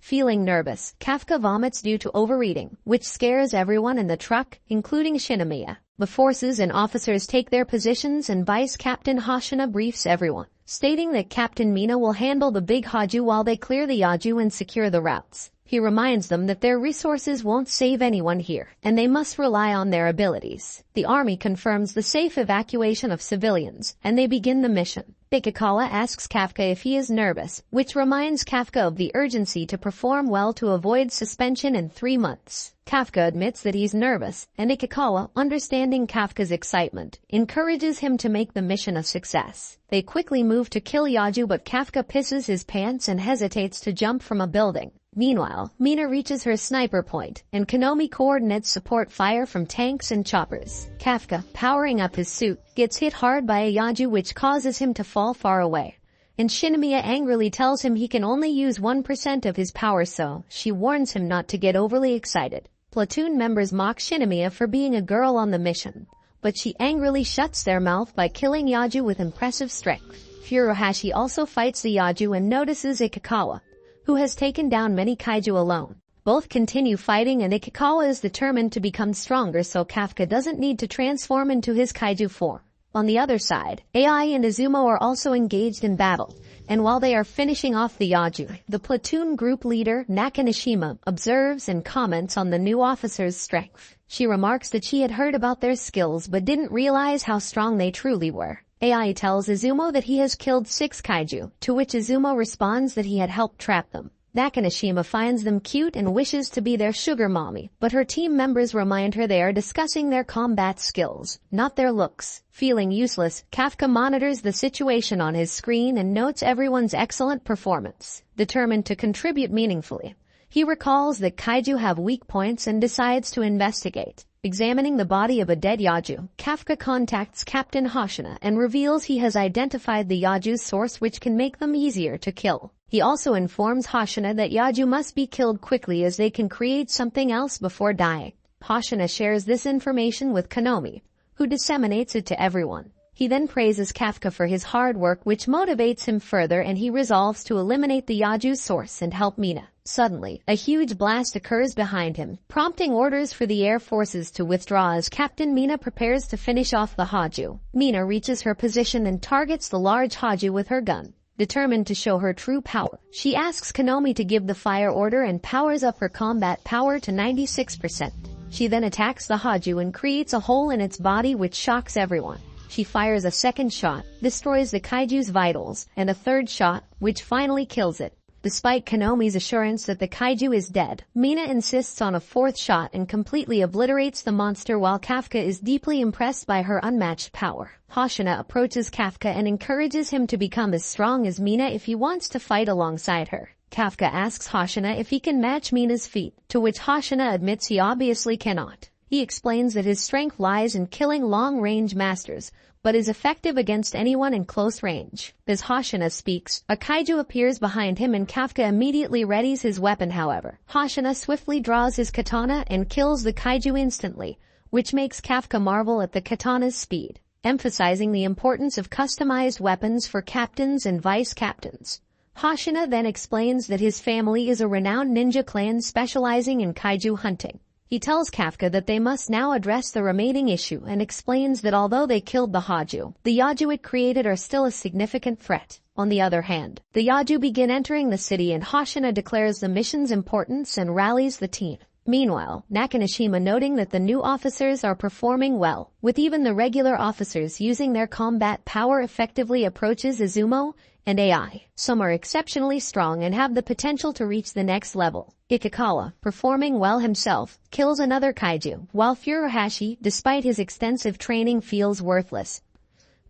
Speaker 1: Feeling nervous, Kafka vomits due to overeating, which scares everyone in the truck, including Shinomiya. The forces and officers take their positions and Vice Captain Hoshino briefs everyone, stating that Captain Mina will handle the big Haju while they clear the Yaju and secure the routes. He reminds them that their resources won't save anyone here, and they must rely on their abilities. The army confirms the safe evacuation of civilians, and they begin the mission. Ikikawa asks Kafka if he is nervous, which reminds Kafka of the urgency to perform well to avoid suspension in 3 months. Kafka admits that he's nervous, and Ikikawa, understanding Kafka's excitement, encourages him to make the mission a success. They quickly move to kill Yaju, but Kafka pisses his pants and hesitates to jump from a building. Meanwhile, Mina reaches her sniper point, and Konomi coordinates support fire from tanks and choppers. Kafka, powering up his suit, gets hit hard by a Yaju, which causes him to fall far away. And Shinomiya angrily tells him he can only use 1% of his power, so she warns him not to get overly excited. Platoon members mock Shinomiya for being a girl on the mission, but she angrily shuts their mouth by killing Yaju with impressive strength. Furuhashi also fights the Yaju and notices Ikikawa, who has taken down many kaiju alone. Both continue fighting and Ikikawa is determined to become stronger, so Kafka doesn't need to transform into his kaiju form. On the other side, AI and Izumo are also engaged in battle, and while they are finishing off the Yaju, the platoon group leader, Nakanishima, observes and comments on the new officer's strength. She remarks that she had heard about their skills but didn't realize how strong they truly were. AI tells Izumo that he has killed 6 kaiju, to which Izumo responds that he had helped trap them. Nakanoshima finds them cute and wishes to be their sugar mommy, but her team members remind her they are discussing their combat skills, not their looks. Feeling useless, Kafka monitors the situation on his screen and notes everyone's excellent performance. Determined to contribute meaningfully, he recalls that kaiju have weak points and decides to investigate. Examining the body of a dead Yaju, Kafka contacts Captain Hoshina and reveals he has identified the Yaju's source, which can make them easier to kill. He also informs Hoshina that Yaju must be killed quickly as they can create something else before dying. Hoshina shares this information with Konomi, who disseminates it to everyone. He then praises Kafka for his hard work, which motivates him further, and he resolves to eliminate the Yaju's source and help Mina. Suddenly, a huge blast occurs behind him, prompting orders for the air forces to withdraw as Captain Mina prepares to finish off the Haju. Mina reaches her position and targets the large Haju with her gun. Determined to show her true power, she asks Konomi to give the fire order and powers up her combat power to 96%. She then attacks the Haju and creates a hole in its body, which shocks everyone. She fires a second shot, destroys the kaiju's vitals, and a third shot, which finally kills it. Despite Konomi's assurance that the kaiju is dead, Mina insists on a fourth shot and completely obliterates the monster, while Kafka is deeply impressed by her unmatched power. Hoshina approaches Kafka and encourages him to become as strong as Mina if he wants to fight alongside her. Kafka asks Hoshina if he can match Mina's feat, to which Hoshina admits he obviously cannot. He explains that his strength lies in killing long-range masters, but is effective against anyone in close range. As Hoshina speaks, a kaiju appears behind him and Kafka immediately readies his weapon. However, Hoshina swiftly draws his katana and kills the kaiju instantly, which makes Kafka marvel at the katana's speed, emphasizing the importance of customized weapons for captains and vice-captains. Hoshina then explains that his family is a renowned ninja clan specializing in kaiju hunting. He tells Kafka that they must now address the remaining issue and explains that although they killed the Haju, the Yaju it created are still a significant threat. On the other hand, the Yaju begin entering the city and Hoshina declares the mission's importance and rallies the team. Meanwhile, Nakanoshima, noting that the new officers are performing well, with even the regular officers using their combat power effectively, approaches Izumo and AI. Some are exceptionally strong and have the potential to reach the next level. Ikikawa, performing well himself, kills another kaiju, while Furuhashi, despite his extensive training, feels worthless.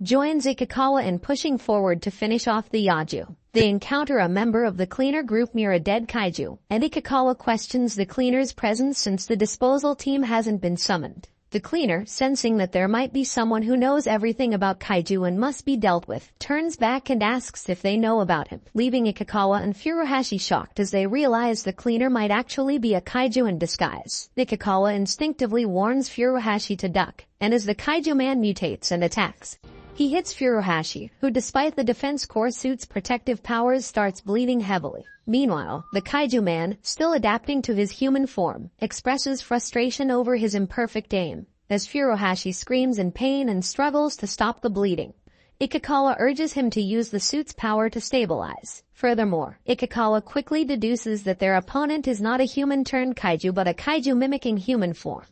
Speaker 1: Joins Ikikawa in pushing forward to finish off the Yaju. They encounter a member of the cleaner group near a dead kaiju, and Ikikawa questions the cleaner's presence since the disposal team hasn't been summoned. The cleaner, sensing that there might be someone who knows everything about kaiju and must be dealt with, turns back and asks if they know about him, leaving Ikikawa and Furuhashi shocked as they realize the cleaner might actually be a kaiju in disguise. Ikikawa instinctively warns Furuhashi to duck, and as the kaiju man mutates and attacks, he hits Furuhashi, who despite the Defense Corps suit's protective powers starts bleeding heavily. Meanwhile, the kaiju man, still adapting to his human form, expresses frustration over his imperfect aim, as Furuhashi screams in pain and struggles to stop the bleeding. Ikikawa urges him to use the suit's power to stabilize. Furthermore, Ikikawa quickly deduces that their opponent is not a human-turned kaiju but a kaiju mimicking human form,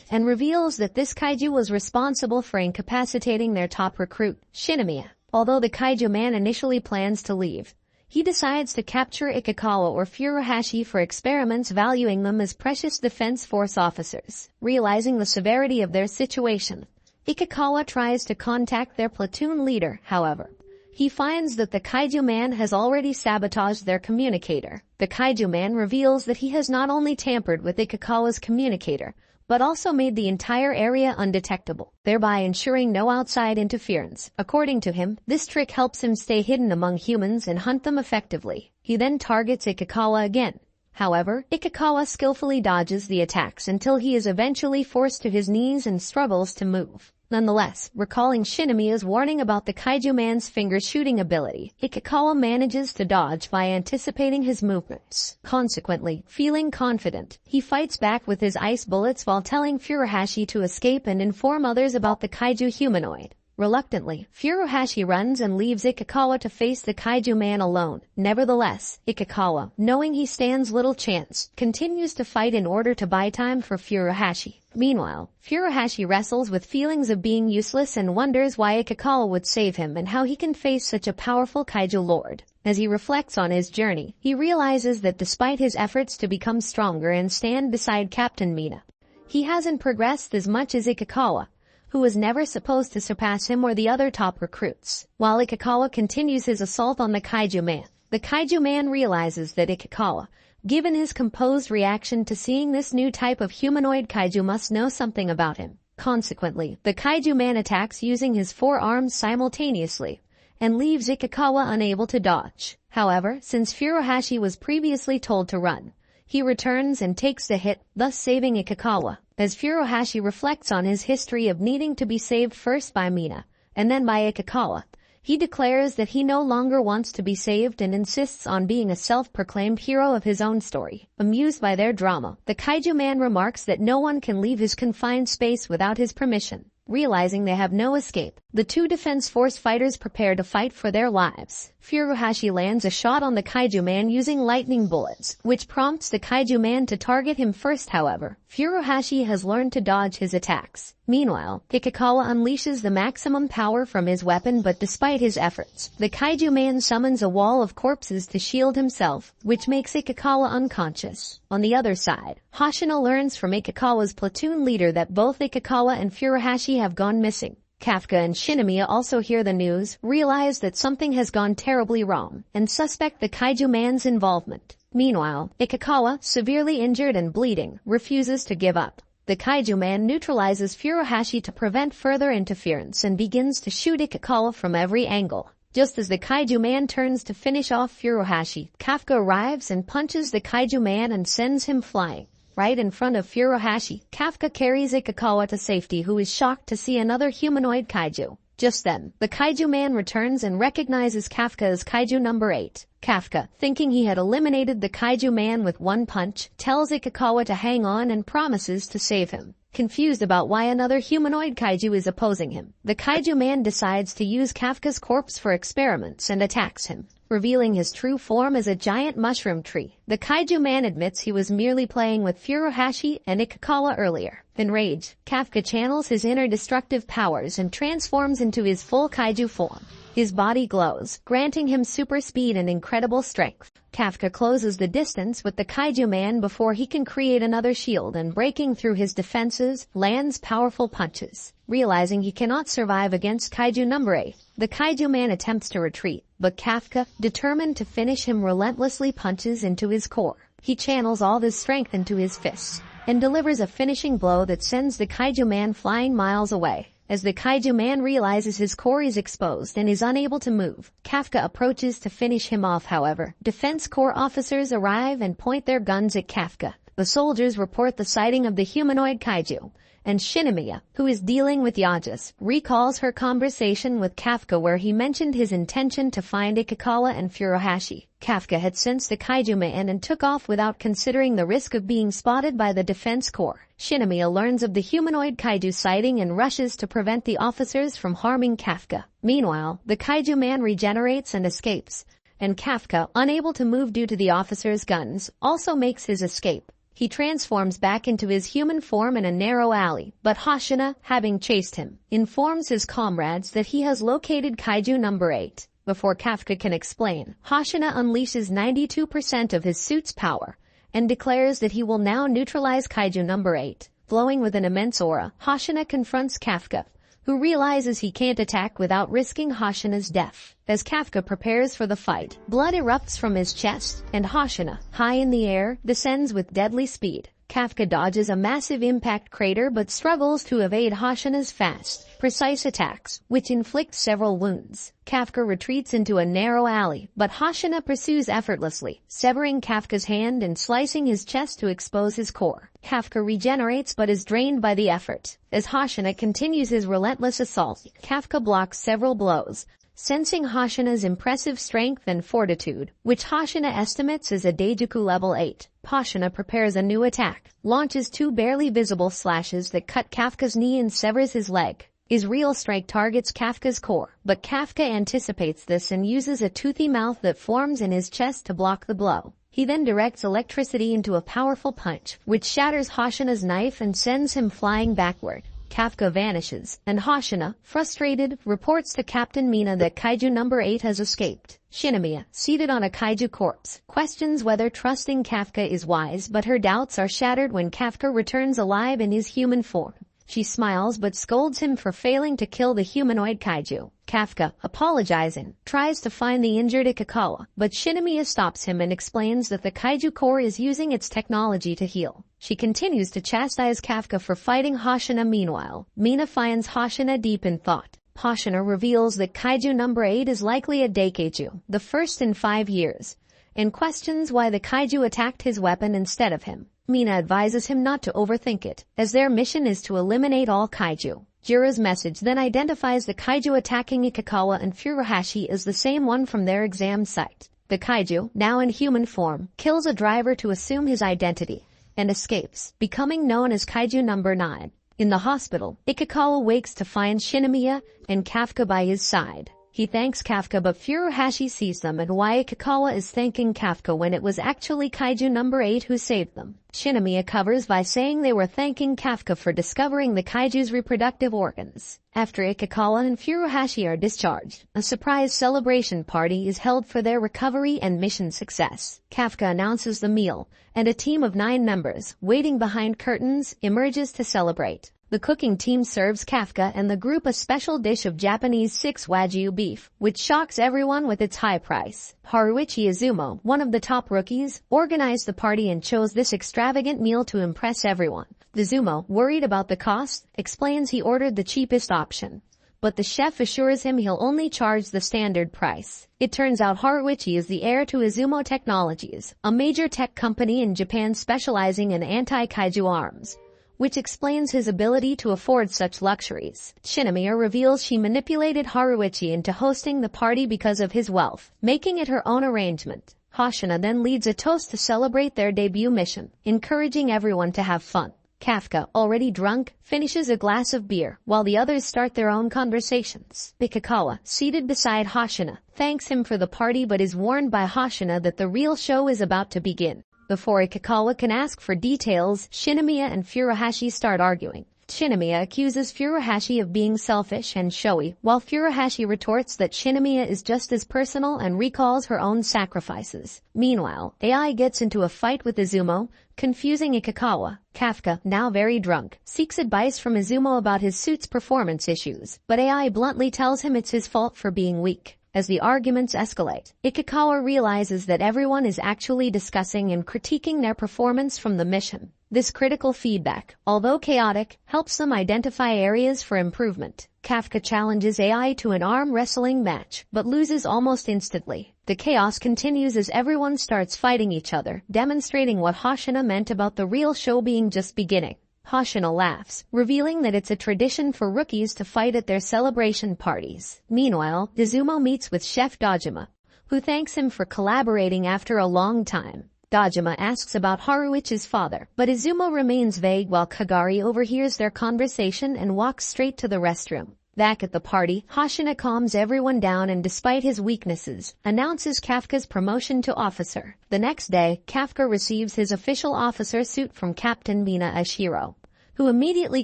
Speaker 1: and reveals that this kaiju was responsible for incapacitating their top recruit, Shinomiya. Although the kaiju man initially plans to leave, he decides to capture Ikikawa or Furuhashi for experiments, valuing them as precious Defense Force officers. Realizing the severity of their situation, Ikikawa tries to contact their platoon leader. However, he finds that the kaiju man has already sabotaged their communicator. The kaiju man reveals that he has not only tampered with Ikikawa's communicator, but also made the entire area undetectable, thereby ensuring no outside interference. According to him, this trick helps him stay hidden among humans and hunt them effectively. He then targets Ikikawa again. However, Ikikawa skillfully dodges the attacks until he is eventually forced to his knees and struggles to move. Nonetheless, recalling Shinomiya's warning about the kaiju man's finger shooting ability, Ikikawa manages to dodge by anticipating his movements. Consequently, feeling confident, he fights back with his ice bullets while telling Furuhashi to escape and inform others about the kaiju humanoid. Reluctantly, Furuhashi runs and leaves Ikikawa to face the kaiju man alone. Nevertheless, Ikikawa, knowing he stands little chance, continues to fight in order to buy time for Furuhashi. Meanwhile, Furuhashi wrestles with feelings of being useless and wonders why Ikikawa would save him and how he can face such a powerful kaiju lord. As he reflects on his journey, he realizes that despite his efforts to become stronger and stand beside Captain Mina, he hasn't progressed as much as Ikikawa, who was never supposed to surpass him or the other top recruits. While Ikikawa continues his assault on the kaiju man, the kaiju man realizes that Ikikawa, given his composed reaction to seeing this new type of humanoid kaiju, must know something about him. Consequently, the kaiju man attacks using his 4 arms simultaneously, and leaves Ikikawa unable to dodge. However, since Furuhashi was previously told to run, he returns and takes the hit, thus saving Ikikawa. As Furuhashi reflects on his history of needing to be saved first by Mina, and then by Ikikawa, he declares that he no longer wants to be saved and insists on being a self-proclaimed hero of his own story. Amused by their drama, the kaiju man remarks that no one can leave his confined space without his permission. Realizing they have no escape, the 2 defense force fighters prepare to fight for their lives. Furuhashi lands a shot on the kaiju man using lightning bullets, which prompts the kaiju man to target him first. However, Furuhashi has learned to dodge his attacks. Meanwhile, Ikikawa unleashes the maximum power from his weapon, but despite his efforts, the kaiju man summons a wall of corpses to shield himself, which makes Ikikawa unconscious. On the other side, Hoshino learns from Ikikawa's platoon leader that both Ikikawa and Furuhashi have gone missing. Kafka and Shinomiya also hear the news, realize that something has gone terribly wrong, and suspect the kaiju man's involvement. Meanwhile, Ikikawa, severely injured and bleeding, refuses to give up. The kaiju man neutralizes Furuhashi to prevent further interference and begins to shoot Ikikawa from every angle. Just as the kaiju man turns to finish off Furuhashi, Kafka arrives and punches the kaiju man and sends him flying. Right in front of Furuhashi, Kafka carries Ikikawa to safety, who is shocked to see another humanoid kaiju. Just then, the kaiju man returns and recognizes Kafka as kaiju number 8. Kafka, thinking he had eliminated the kaiju man with 1 punch, tells Ikikawa to hang on and promises to save him. Confused about why another humanoid kaiju is opposing him, the kaiju man decides to use Kafka's corpse for experiments and attacks him, revealing his true form as a giant mushroom tree. The kaiju man admits he was merely playing with Furuhashi and Ikikawa earlier. Enraged, Kafka channels his inner destructive powers and transforms into his full kaiju form. His body glows, granting him super speed and incredible strength. Kafka closes the distance with the kaiju man before he can create another shield, and breaking through his defenses, lands powerful punches. Realizing he cannot survive against kaiju number 8, the kaiju man attempts to retreat, but Kafka, determined to finish him, relentlessly punches into his core. He channels all his strength into his fists, and delivers a finishing blow that sends the kaiju man flying miles away. As the kaiju man realizes his core is exposed and is unable to move, Kafka approaches to finish him off. However, Defense Corps officers arrive and point their guns at Kafka. The soldiers report the sighting of the humanoid kaiju, and Shinomiya, who is dealing with Yajas, recalls her conversation with Kafka where he mentioned his intention to find Ikikawa and Furuhashi. Kafka had sensed the kaiju man and took off without considering the risk of being spotted by the Defense Corps. Shinomiya learns of the humanoid kaiju sighting and rushes to prevent the officers from harming Kafka. Meanwhile, the kaiju man regenerates and escapes, and Kafka, unable to move due to the officers' guns, also makes his escape. He transforms back into his human form in a narrow alley, but Hoshino, having chased him, informs his comrades that he has located kaiju number 8. Before Kafka can explain, Hoshino unleashes 92% of his suit's power and declares that he will now neutralize kaiju number 8. Glowing with an immense aura, Hoshino confronts Kafka, who realizes he can't attack without risking Hoshino's death. As Kafka prepares for the fight, blood erupts from his chest, and Hoshino, high in the air, descends with deadly speed. Kafka dodges a massive impact crater but struggles to evade Hoshino's fast, precise attacks, which inflict several wounds. Kafka retreats into a narrow alley, but Hoshino pursues effortlessly, severing Kafka's hand and slicing his chest to expose his core. Kafka regenerates but is drained by the effort. As Hoshino continues his relentless assault, Kafka blocks several blows, sensing Hoshino's impressive strength and fortitude, which Hoshino estimates as a Daijuku level 8. Hoshino prepares a new attack, launches 2 barely visible slashes that cut Kafka's knee and severs his leg. His real strike targets Kafka's core, but Kafka anticipates this and uses a toothy mouth that forms in his chest to block the blow. He then directs electricity into a powerful punch, which shatters Hoshina's knife and sends him flying backward. Kafka vanishes, and Hoshina, frustrated, reports to Captain Mina that Kaiju number 8 has escaped. Shinomiya, seated on a kaiju corpse, questions whether trusting Kafka is wise, but her doubts are shattered when Kafka returns alive in his human form. She smiles but scolds him for failing to kill the humanoid kaiju. Kafka, apologizing, tries to find the injured Ikikawa, but Shinomiya stops him and explains that the kaiju core is using its technology to heal. She continues to chastise Kafka for fighting Hoshina. Meanwhile, Mina finds Hoshina deep in thought. Hoshina reveals that Kaiju number 8 is likely a Daikeiju, the first in 5 years, and questions why the kaiju attacked his weapon instead of him. Mina advises him not to overthink it, as their mission is to eliminate all kaiju. Jira's message then identifies the kaiju attacking Ikikawa and Furuhashi as the same one from their exam site. The kaiju, now in human form, kills a driver to assume his identity and escapes, becoming known as Kaiju number 9. In the hospital, Ikikawa wakes to find Shinomiya and Kafka by his side. He thanks Kafka, but Furuhashi sees them and why Ikikawa is thanking Kafka when it was actually Kaiju number 8 who saved them. Shinomiya covers by saying they were thanking Kafka for discovering the kaiju's reproductive organs. After Ikikawa and Furuhashi are discharged, a surprise celebration party is held for their recovery and mission success. Kafka announces the meal, and a team of 9 members, waiting behind curtains, emerges to celebrate. The cooking team serves Kafka and the group a special dish of Japanese 6 Wagyu beef, which shocks everyone with its high price. Haruichi Izumo, one of the top rookies, organized the party and chose this extravagant meal to impress everyone. Izumo, worried about the cost, explains he ordered the cheapest option, but the chef assures him he'll only charge the standard price. It turns out Haruichi is the heir to Izumo Technologies, a major tech company in Japan specializing in anti-kaiju arms, which explains his ability to afford such luxuries. Shinomiya reveals she manipulated Haruichi into hosting the party because of his wealth, making it her own arrangement. Hoshina then leads a toast to celebrate their debut mission, encouraging everyone to have fun. Kafka, already drunk, finishes a glass of beer, while the others start their own conversations. Ikikawa, seated beside Hoshina, thanks him for the party but is warned by Hoshina that the real show is about to begin. Before Ikikawa can ask for details, Shinomiya and Furuhashi start arguing. Shinomiya accuses Furuhashi of being selfish and showy, while Furuhashi retorts that Shinomiya is just as personal and recalls her own sacrifices. Meanwhile, AI gets into a fight with Izumo, confusing Ikikawa. Kafka, now very drunk, seeks advice from Izumo about his suit's performance issues, but AI bluntly tells him it's his fault for being weak. As the arguments escalate, Ikikawa realizes that everyone is actually discussing and critiquing their performance from the mission. This critical feedback, although chaotic, helps them identify areas for improvement. Kafka challenges AI to an arm wrestling match, but loses almost instantly. The chaos continues as everyone starts fighting each other, demonstrating what Hoshina meant about the real show being just beginning. Hoshina laughs, revealing that it's a tradition for rookies to fight at their celebration parties. Meanwhile, Izumo meets with Chef Dojima, who thanks him for collaborating after a long time. Dojima asks about Haruichi's father, but Izumo remains vague while Kagari overhears their conversation and walks straight to the restroom. Back at the party, Hoshina calms everyone down and despite his weaknesses, announces Kafka's promotion to officer. The next day, Kafka receives his official officer suit from Captain Mina Ashiro, who immediately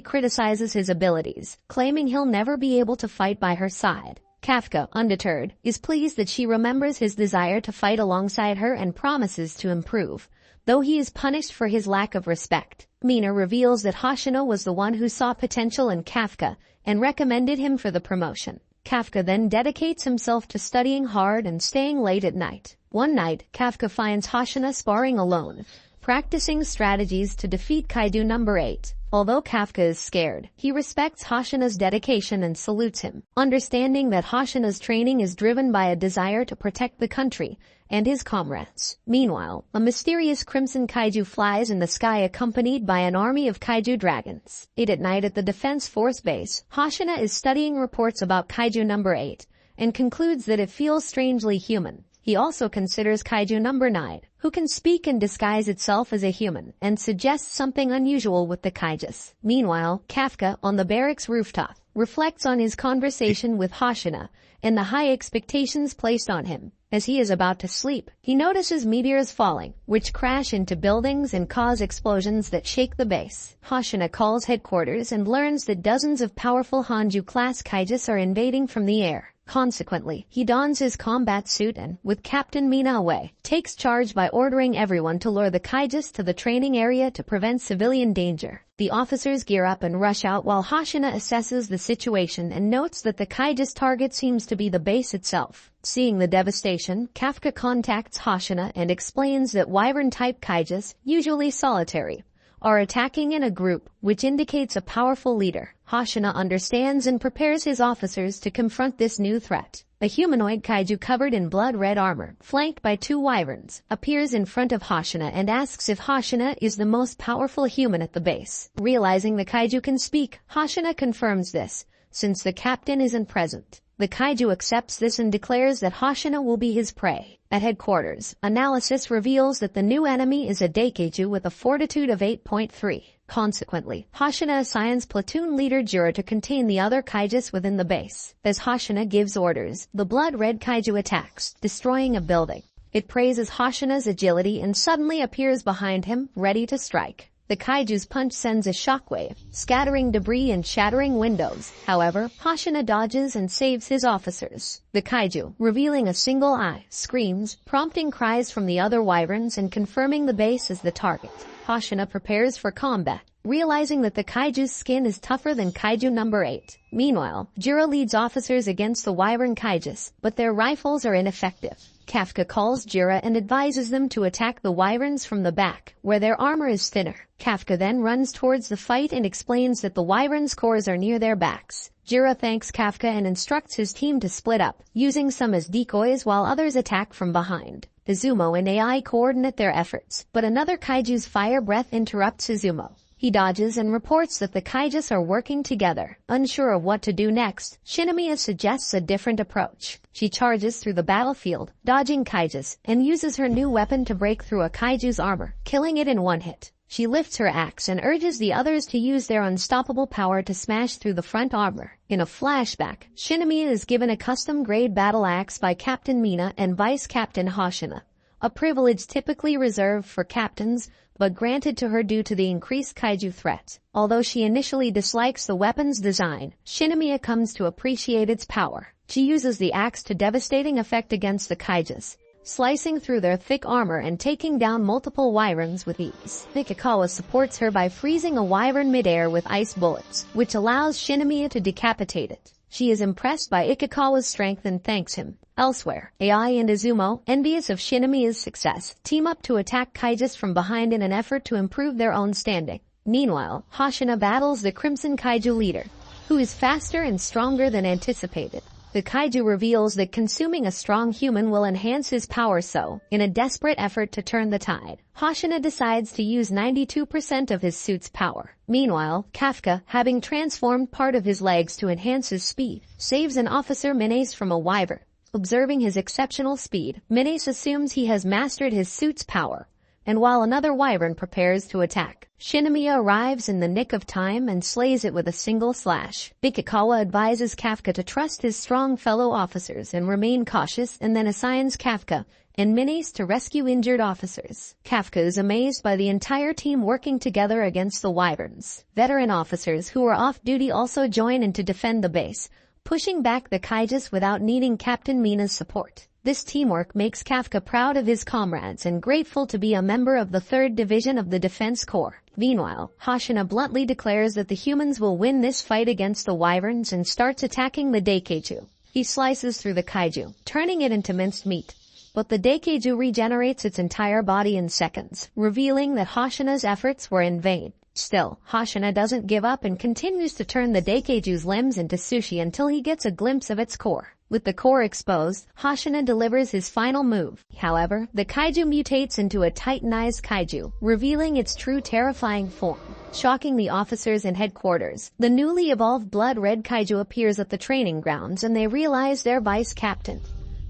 Speaker 1: criticizes his abilities, claiming he'll never be able to fight by her side. Kafka, undeterred, is pleased that she remembers his desire to fight alongside her and promises to improve, though he is punished for his lack of respect. Mina reveals that Hoshina was the one who saw potential in Kafka and recommended him for the promotion. Kafka then dedicates himself to studying hard and staying late at night. One night, Kafka finds Hoshina sparring alone, practicing strategies to defeat Kaiju number 8. Although Kafka is scared, he respects Hoshina's dedication and salutes him, understanding that Hoshina's training is driven by a desire to protect the country and his comrades. Meanwhile, a mysterious crimson kaiju flies in the sky accompanied by an army of kaiju dragons. Late at night at the Defense Force base, Hoshina is studying reports about Kaiju number 8 and concludes that it feels strangely human. He also considers Kaiju number 9, who can speak and disguise itself as a human, and suggests something unusual with the Kaijus. Meanwhile, Kafka, on the barracks rooftop, reflects on his conversation with Hoshina and the high expectations placed on him. As he is about to sleep, he notices meteors falling, which crash into buildings and cause explosions that shake the base. Hoshina calls headquarters and learns that dozens of powerful Hanju-class Kaijus are invading from the air. Consequently, he dons his combat suit and, with Captain Mina away, takes charge by ordering everyone to lure the Kaijus to the training area to prevent civilian danger. The officers gear up and rush out while Hoshina assesses the situation and notes that the Kaijus' target seems to be the base itself. Seeing the devastation, Kafka contacts Hoshina and explains that Wyvern-type Kaijus, usually solitary, are attacking in a group, which indicates a powerful leader. Hoshina understands and prepares his officers to confront this new threat. A humanoid kaiju covered in blood-red armor, flanked by 2 wyverns, appears in front of Hoshina and asks if Hoshina is the most powerful human at the base. Realizing the kaiju can speak, Hoshina confirms this, since the captain isn't present. The kaiju accepts this and declares that Hoshina will be his prey. At headquarters, analysis reveals that the new enemy is a Daikeiju with a fortitude of 8.3. Consequently, Hoshina assigns platoon leader Jura to contain the other kaijus within the base. As Hoshina gives orders, the blood-red kaiju attacks, destroying a building. It praises Hoshina's agility and suddenly appears behind him, ready to strike. The kaiju's punch sends a shockwave, scattering debris and shattering windows. However, Hoshina dodges and saves his officers. The kaiju, revealing a single eye, screams, prompting cries from the other wyverns and confirming the base as the target. Hoshina prepares for combat, realizing that the kaiju's skin is tougher than kaiju number 8. Meanwhile, Jiro leads officers against the wyvern kaijus, but their rifles are ineffective. Kafka calls Jira and advises them to attack the wyverns from the back, where their armor is thinner. Kafka then runs towards the fight and explains that the wyverns' cores are near their backs. Jira thanks Kafka and instructs his team to split up, using some as decoys while others attack from behind. Izumo and AI coordinate their efforts, but another kaiju's fire breath interrupts Izumo. He dodges and reports that the kaijus are working together. Unsure of what to do next, Shinomiya suggests a different approach. She charges through the battlefield, dodging kaijus, and uses her new weapon to break through a kaiju's armor, killing it in one hit. She lifts her axe and urges the others to use their unstoppable power to smash through the front armor. In a flashback, Shinomiya is given a custom-grade battle axe by Captain Mina and Vice Captain Hoshina, a privilege typically reserved for captains, but granted to her due to the increased kaiju threat. Although she initially dislikes the weapon's design, Shinomiya comes to appreciate its power. She uses the axe to devastating effect against the kaijus, slicing through their thick armor and taking down multiple wyverns with ease. Ikikawa supports her by freezing a wyvern midair with ice bullets, which allows Shinomiya to decapitate it. She is impressed by Ikikawa's strength and thanks him. Elsewhere, Ai and Izumo, envious of Shinomiya's success, team up to attack kaijus from behind in an effort to improve their own standing. Meanwhile, Hoshina battles the Crimson Kaiju leader, who is faster and stronger than anticipated. The kaiju reveals that consuming a strong human will enhance his power, so, in a desperate effort to turn the tide, Hoshina decides to use 92% of his suit's power. Meanwhile, Kafka, having transformed part of his legs to enhance his speed, saves an officer Menace from a wyvern. Observing his exceptional speed, Menace assumes he has mastered his suit's power, and while another wyvern prepares to attack, Shinomiya arrives in the nick of time and slays it with a single slash. Ikikawa advises Kafka to trust his strong fellow officers and remain cautious, and then assigns Kafka and Menace to rescue injured officers. Kafka is amazed by the entire team working together against the wyverns. Veteran officers who are off duty also join in to defend the base, pushing back the kaijus without needing Captain Mina's support. This teamwork makes Kafka proud of his comrades and grateful to be a member of the 3rd Division of the Defense Corps. Meanwhile, Hoshina bluntly declares that the humans will win this fight against the wyverns and starts attacking the Daikeiju. He slices through the kaiju, turning it into minced meat. But the Daikeiju regenerates its entire body in seconds, revealing that Hoshina's efforts were in vain. Still, Hoshina doesn't give up and continues to turn the Daikeiju's limbs into sushi until he gets a glimpse of its core. With the core exposed, Hoshina delivers his final move. However, the kaiju mutates into a titanized kaiju, revealing its true terrifying form. Shocking the officers in headquarters, the newly evolved blood-red kaiju appears at the training grounds and they realize their vice captain,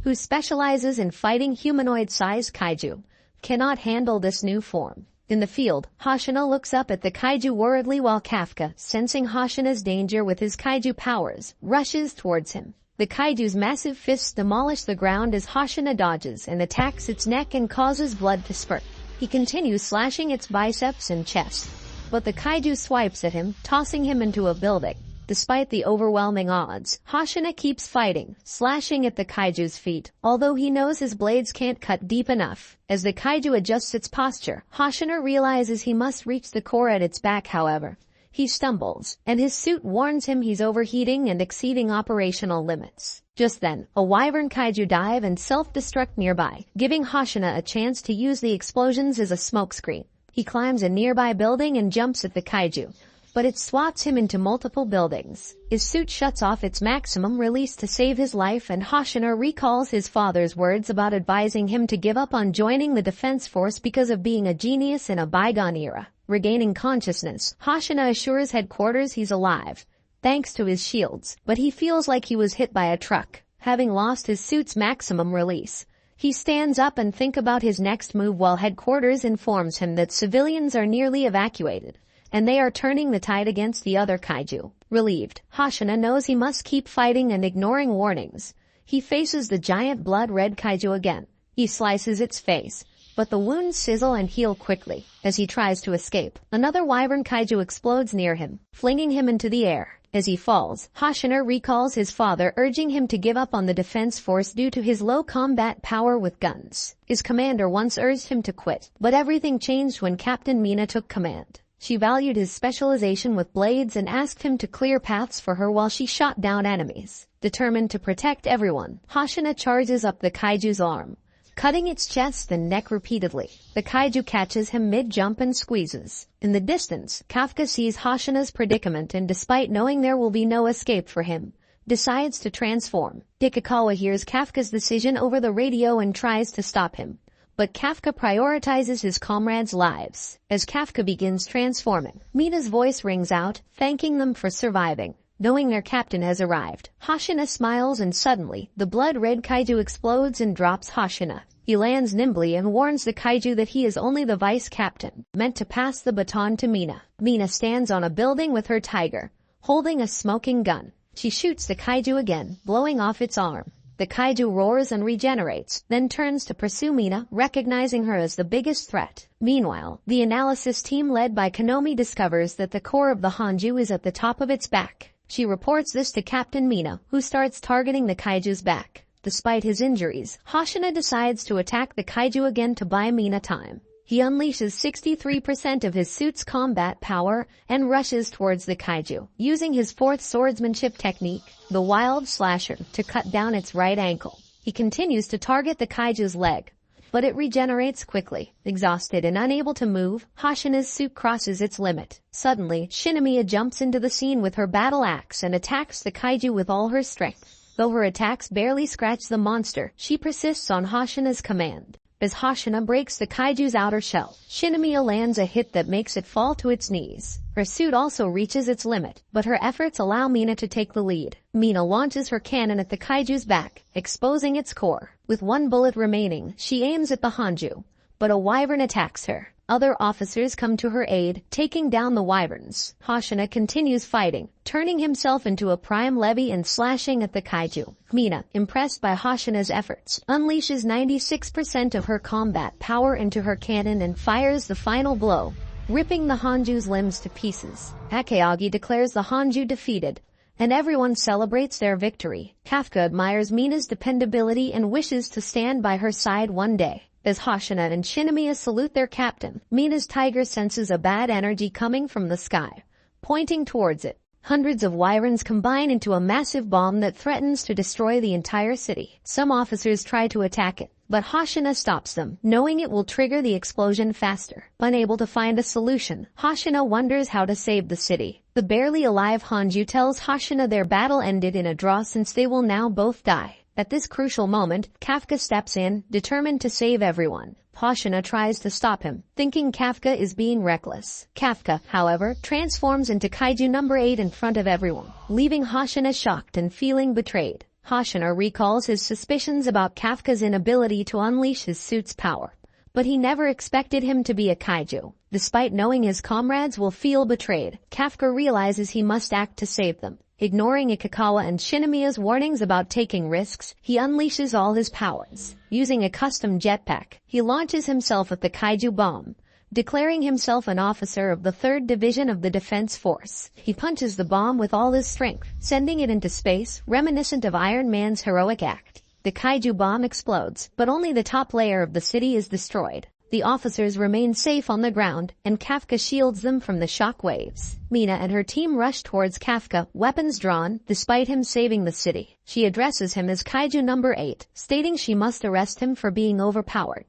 Speaker 1: who specializes in fighting humanoid-sized kaiju, cannot handle this new form. In the field, Hoshina looks up at the kaiju worriedly while Kafka, sensing Hoshina's danger with his kaiju powers, rushes towards him. The kaiju's massive fists demolish the ground as Hoshina dodges and attacks its neck and causes blood to spurt. He continues slashing its biceps and chest, but the kaiju swipes at him, tossing him into a building. Despite the overwhelming odds, Hoshina keeps fighting, slashing at the kaiju's feet, although he knows his blades can't cut deep enough. As the kaiju adjusts its posture, Hoshina realizes he must reach the core at its back. However, he stumbles, and his suit warns him he's overheating and exceeding operational limits. Just then, a wyvern kaiju dive and self-destruct nearby, giving Hoshina a chance to use the explosions as a smokescreen. He climbs a nearby building and jumps at the kaiju, but it swats him into multiple buildings. His suit shuts off its maximum release to save his life, and Hoshina recalls his father's words about advising him to give up on joining the defense force because of being a genius in a bygone era. Regaining consciousness, Hoshina assures headquarters he's alive, thanks to his shields, but he feels like he was hit by a truck. Having lost his suit's maximum release, he stands up and thinks about his next move while headquarters informs him that civilians are nearly evacuated, and they are turning the tide against the other kaiju. Relieved, Hoshina knows he must keep fighting and ignoring warnings. He faces the giant blood-red kaiju again. He slices its face, but the wounds sizzle and heal quickly. As he tries to escape, another wyvern kaiju explodes near him, flinging him into the air. As he falls, Hoshina recalls his father urging him to give up on the defense force due to his low combat power with guns. His commander once urged him to quit, but everything changed when Captain Mina took command. She valued his specialization with blades and asked him to clear paths for her while she shot down enemies. Determined to protect everyone, Hoshina charges up the kaiju's arm, cutting its chest and neck repeatedly. The kaiju catches him mid-jump and squeezes. In the distance, Kafka sees Hoshina's predicament and, despite knowing there will be no escape for him, decides to transform. Dikakawa hears Kafka's decision over the radio and tries to stop him, but Kafka prioritizes his comrades' lives. As Kafka begins transforming, Mina's voice rings out, thanking them for surviving. Knowing their captain has arrived, Hoshina smiles, and suddenly, the blood-red kaiju explodes and drops Hoshina. He lands nimbly and warns the kaiju that he is only the vice captain, meant to pass the baton to Mina. Mina stands on a building with her tiger, holding a smoking gun. She shoots the kaiju again, blowing off its arm. The kaiju roars and regenerates, then turns to pursue Mina, recognizing her as the biggest threat. Meanwhile, the analysis team led by Konomi discovers that the core of the Hanju is at the top of its back. She reports this to Captain Mina, who starts targeting the kaiju's back. Despite his injuries, Hoshina decides to attack the kaiju again to buy Mina time. He unleashes 63% of his suit's combat power and rushes towards the kaiju, using his fourth swordsmanship technique, the Wild Slasher, to cut down its right ankle. He continues to target the kaiju's leg, but it regenerates quickly. Exhausted and unable to move, Hoshina's suit crosses its limit. Suddenly, Shinomiya jumps into the scene with her battle axe and attacks the kaiju with all her strength. Though her attacks barely scratch the monster, she persists on Hoshina's command. As Hoshina breaks the kaiju's outer shell, Shinomiya lands a hit that makes it fall to its knees. Her suit also reaches its limit, but her efforts allow Mina to take the lead. Mina launches her cannon at the kaiju's back, exposing its core. With one bullet remaining, she aims at the Hanju, but a wyvern attacks her. Other officers come to her aid, taking down the wyverns. Hoshina continues fighting, turning himself into a prime levy and slashing at the kaiju. Mina, impressed by Hoshina's efforts, unleashes 96% of her combat power into her cannon and fires the final blow, ripping the Hanju's limbs to pieces. Akeagi declares the Hanju defeated, and everyone celebrates their victory. Kafka admires Mina's dependability and wishes to stand by her side one day. As Hoshina and Shinomiya salute their captain, Mina's tiger senses a bad energy coming from the sky, pointing towards it. Hundreds of wyverns combine into a massive bomb that threatens to destroy the entire city. Some officers try to attack it, but Hoshina stops them, knowing it will trigger the explosion faster. Unable to find a solution, Hoshina wonders how to save the city. The barely alive Hanju tells Hoshina their battle ended in a draw since they will now both die. At this crucial moment, Kafka steps in, determined to save everyone. Hoshina tries to stop him, thinking Kafka is being reckless. Kafka, however, transforms into Kaiju number 8 in front of everyone, leaving Hoshina shocked and feeling betrayed. Hoshina recalls his suspicions about Kafka's inability to unleash his suit's power. But he never expected him to be a kaiju. Despite knowing his comrades will feel betrayed, Kafka realizes he must act to save them. Ignoring Ikikawa and Shinamiya's warnings about taking risks, he unleashes all his powers. Using a custom jetpack, he launches himself at the kaiju bomb. Declaring himself an officer of the 3rd Division of the Defense Force, he punches the bomb with all his strength, sending it into space, reminiscent of Iron Man's heroic act. The kaiju bomb explodes, but only the top layer of the city is destroyed. The officers remain safe on the ground, and Kafka shields them from the shock waves. Mina and her team rush towards Kafka, weapons drawn, despite him saving the city. She addresses him as Kaiju number 8, stating she must arrest him for being overpowered.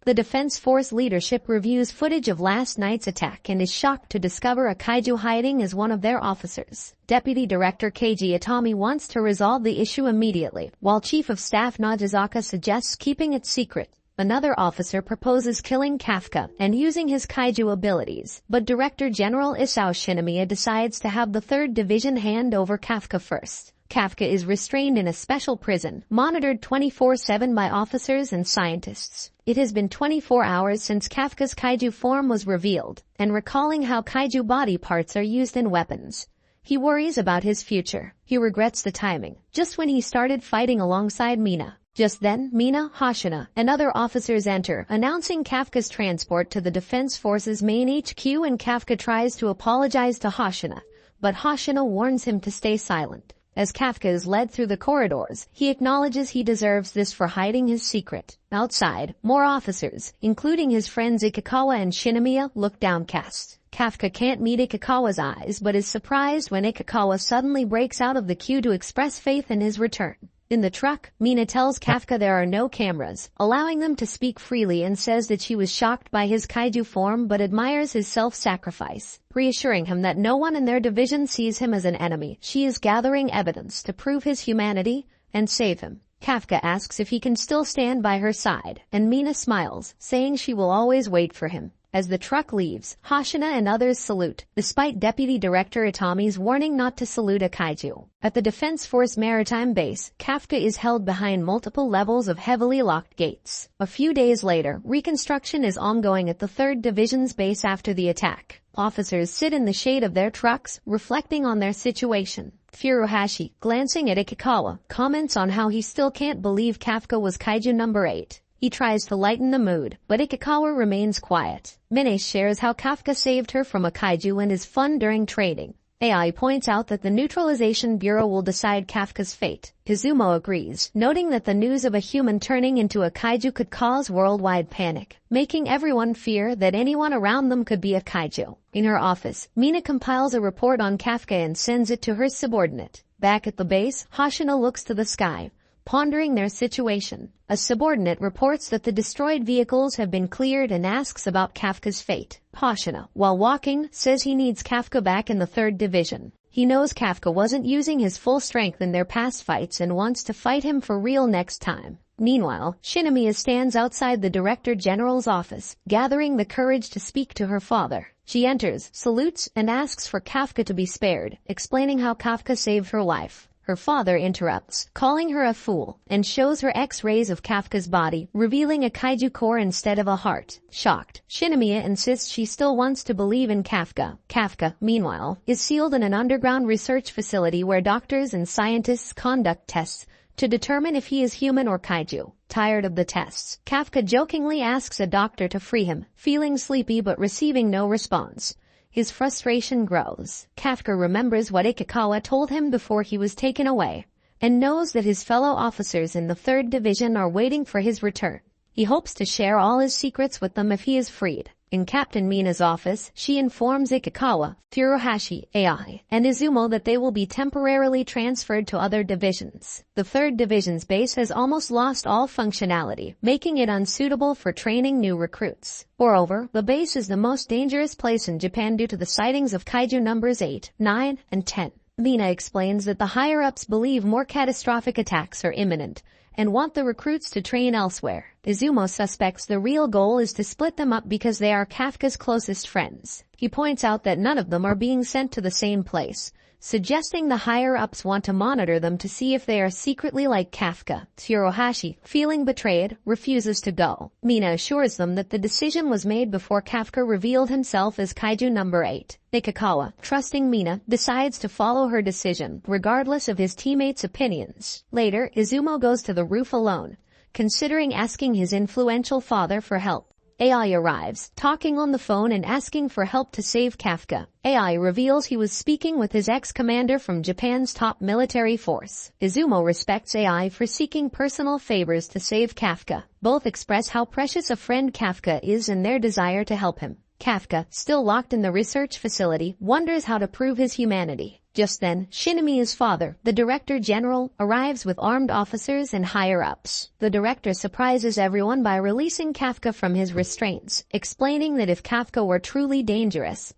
Speaker 1: The Defense Force leadership reviews footage of last night's attack and is shocked to discover a kaiju hiding as one of their officers. Deputy Director Keiji Itami wants to resolve the issue immediately, while Chief of Staff Najizaka suggests keeping it secret. Another officer proposes killing Kafka and using his kaiju abilities, but Director General Isao Shinamiya decides to have the 3rd Division hand over Kafka first. Kafka is restrained in a special prison, monitored 24/7 by officers and scientists. It has been 24 hours since Kafka's kaiju form was revealed, and recalling how kaiju body parts are used in weapons, he worries about his future. He regrets the timing, just when he started fighting alongside Mina. Just then, Mina, Hoshina, and other officers enter, announcing Kafka's transport to the Defense Force's main HQ, and Kafka tries to apologize to Hoshina, but Hoshina warns him to stay silent. As Kafka is led through the corridors, he acknowledges he deserves this for hiding his secret. Outside, more officers, including his friends Ikikawa and Shinamiya, look downcast. Kafka can't meet Ikikawa's eyes but is surprised when Ikikawa suddenly breaks out of the queue to express faith in his return. In the truck, Mina tells Kafka there are no cameras, allowing them to speak freely, and says that she was shocked by his kaiju form but admires his self-sacrifice. Reassuring him that no one in their division sees him as an enemy, she is gathering evidence to prove his humanity and save him. Kafka asks if he can still stand by her side, and Mina smiles, saying she will always wait for him. As the truck leaves, Hoshina and others salute, despite Deputy Director Itami's warning not to salute a kaiju. At the Defense Force Maritime Base, Kafka is held behind multiple levels of heavily locked gates. A few days later, reconstruction is ongoing at the 3rd Division's base after the attack. Officers sit in the shade of their trucks, reflecting on their situation. Furuhashi, glancing at Ikikawa, comments on how he still can't believe Kafka was Kaiju number 8. He tries to lighten the mood, but Ikikawa remains quiet. Mine shares how Kafka saved her from a kaiju and is fun during training. AI points out that the Neutralization Bureau will decide Kafka's fate. Izumo agrees, noting that the news of a human turning into a kaiju could cause worldwide panic, making everyone fear that anyone around them could be a kaiju. In her office, Mina compiles a report on Kafka and sends it to her subordinate. Back at the base, Hoshina looks to the sky, pondering their situation. A subordinate reports that the destroyed vehicles have been cleared and asks about Kafka's fate. Hoshina, while walking, says he needs Kafka back in the 3rd Division. He knows Kafka wasn't using his full strength in their past fights and wants to fight him for real next time. Meanwhile, Shinamiya stands outside the Director General's office, gathering the courage to speak to her father. She enters, salutes, and asks for Kafka to be spared, explaining how Kafka saved her life. Her father interrupts, calling her a fool, and shows her X-rays of Kafka's body, revealing a kaiju core instead of a heart. Shocked, Shinamiya insists she still wants to believe in Kafka. Kafka, meanwhile, is sealed in an underground research facility where doctors and scientists conduct tests to determine if he is human or kaiju. Tired of the tests, Kafka jokingly asks a doctor to free him, feeling sleepy but receiving no response. His frustration grows. Kafka remembers what Ikikawa told him before he was taken away, and knows that his fellow officers in the 3rd Division are waiting for his return. He hopes to share all his secrets with them if he is freed. In Captain Mina's office, she informs Ikikawa, Furuhashi, AI, and Izumo that they will be temporarily transferred to other divisions. The 3rd Division's base has almost lost all functionality, making it unsuitable for training new recruits. Moreover, the base is the most dangerous place in Japan due to the sightings of kaiju numbers 8, 9, and 10. Mina explains that the higher-ups believe more catastrophic attacks are imminent, and want the recruits to train elsewhere. Izumo suspects the real goal is to split them up because they are Kafka's closest friends. He points out that none of them are being sent to the same place, suggesting the higher-ups want to monitor them to see if they are secretly like Kafka. Furuhashi, feeling betrayed, refuses to go. Mina assures them that the decision was made before Kafka revealed himself as Kaiju number 8. Ikikawa, trusting Mina, decides to follow her decision, regardless of his teammates' opinions. Later, Izumo goes to the roof alone, considering asking his influential father for help. AI arrives, talking on the phone and asking for help to save Kafka. AI reveals he was speaking with his ex-commander from Japan's top military force. Izumo respects AI for seeking personal favors to save Kafka. Both express how precious a friend Kafka is and their desire to help him. Kafka, still locked in the research facility, wonders how to prove his humanity. Just then, Shinomiya's father, the Director General, arrives with armed officers and higher-ups. The director surprises everyone by releasing Kafka from his restraints, explaining that if Kafka were truly dangerous,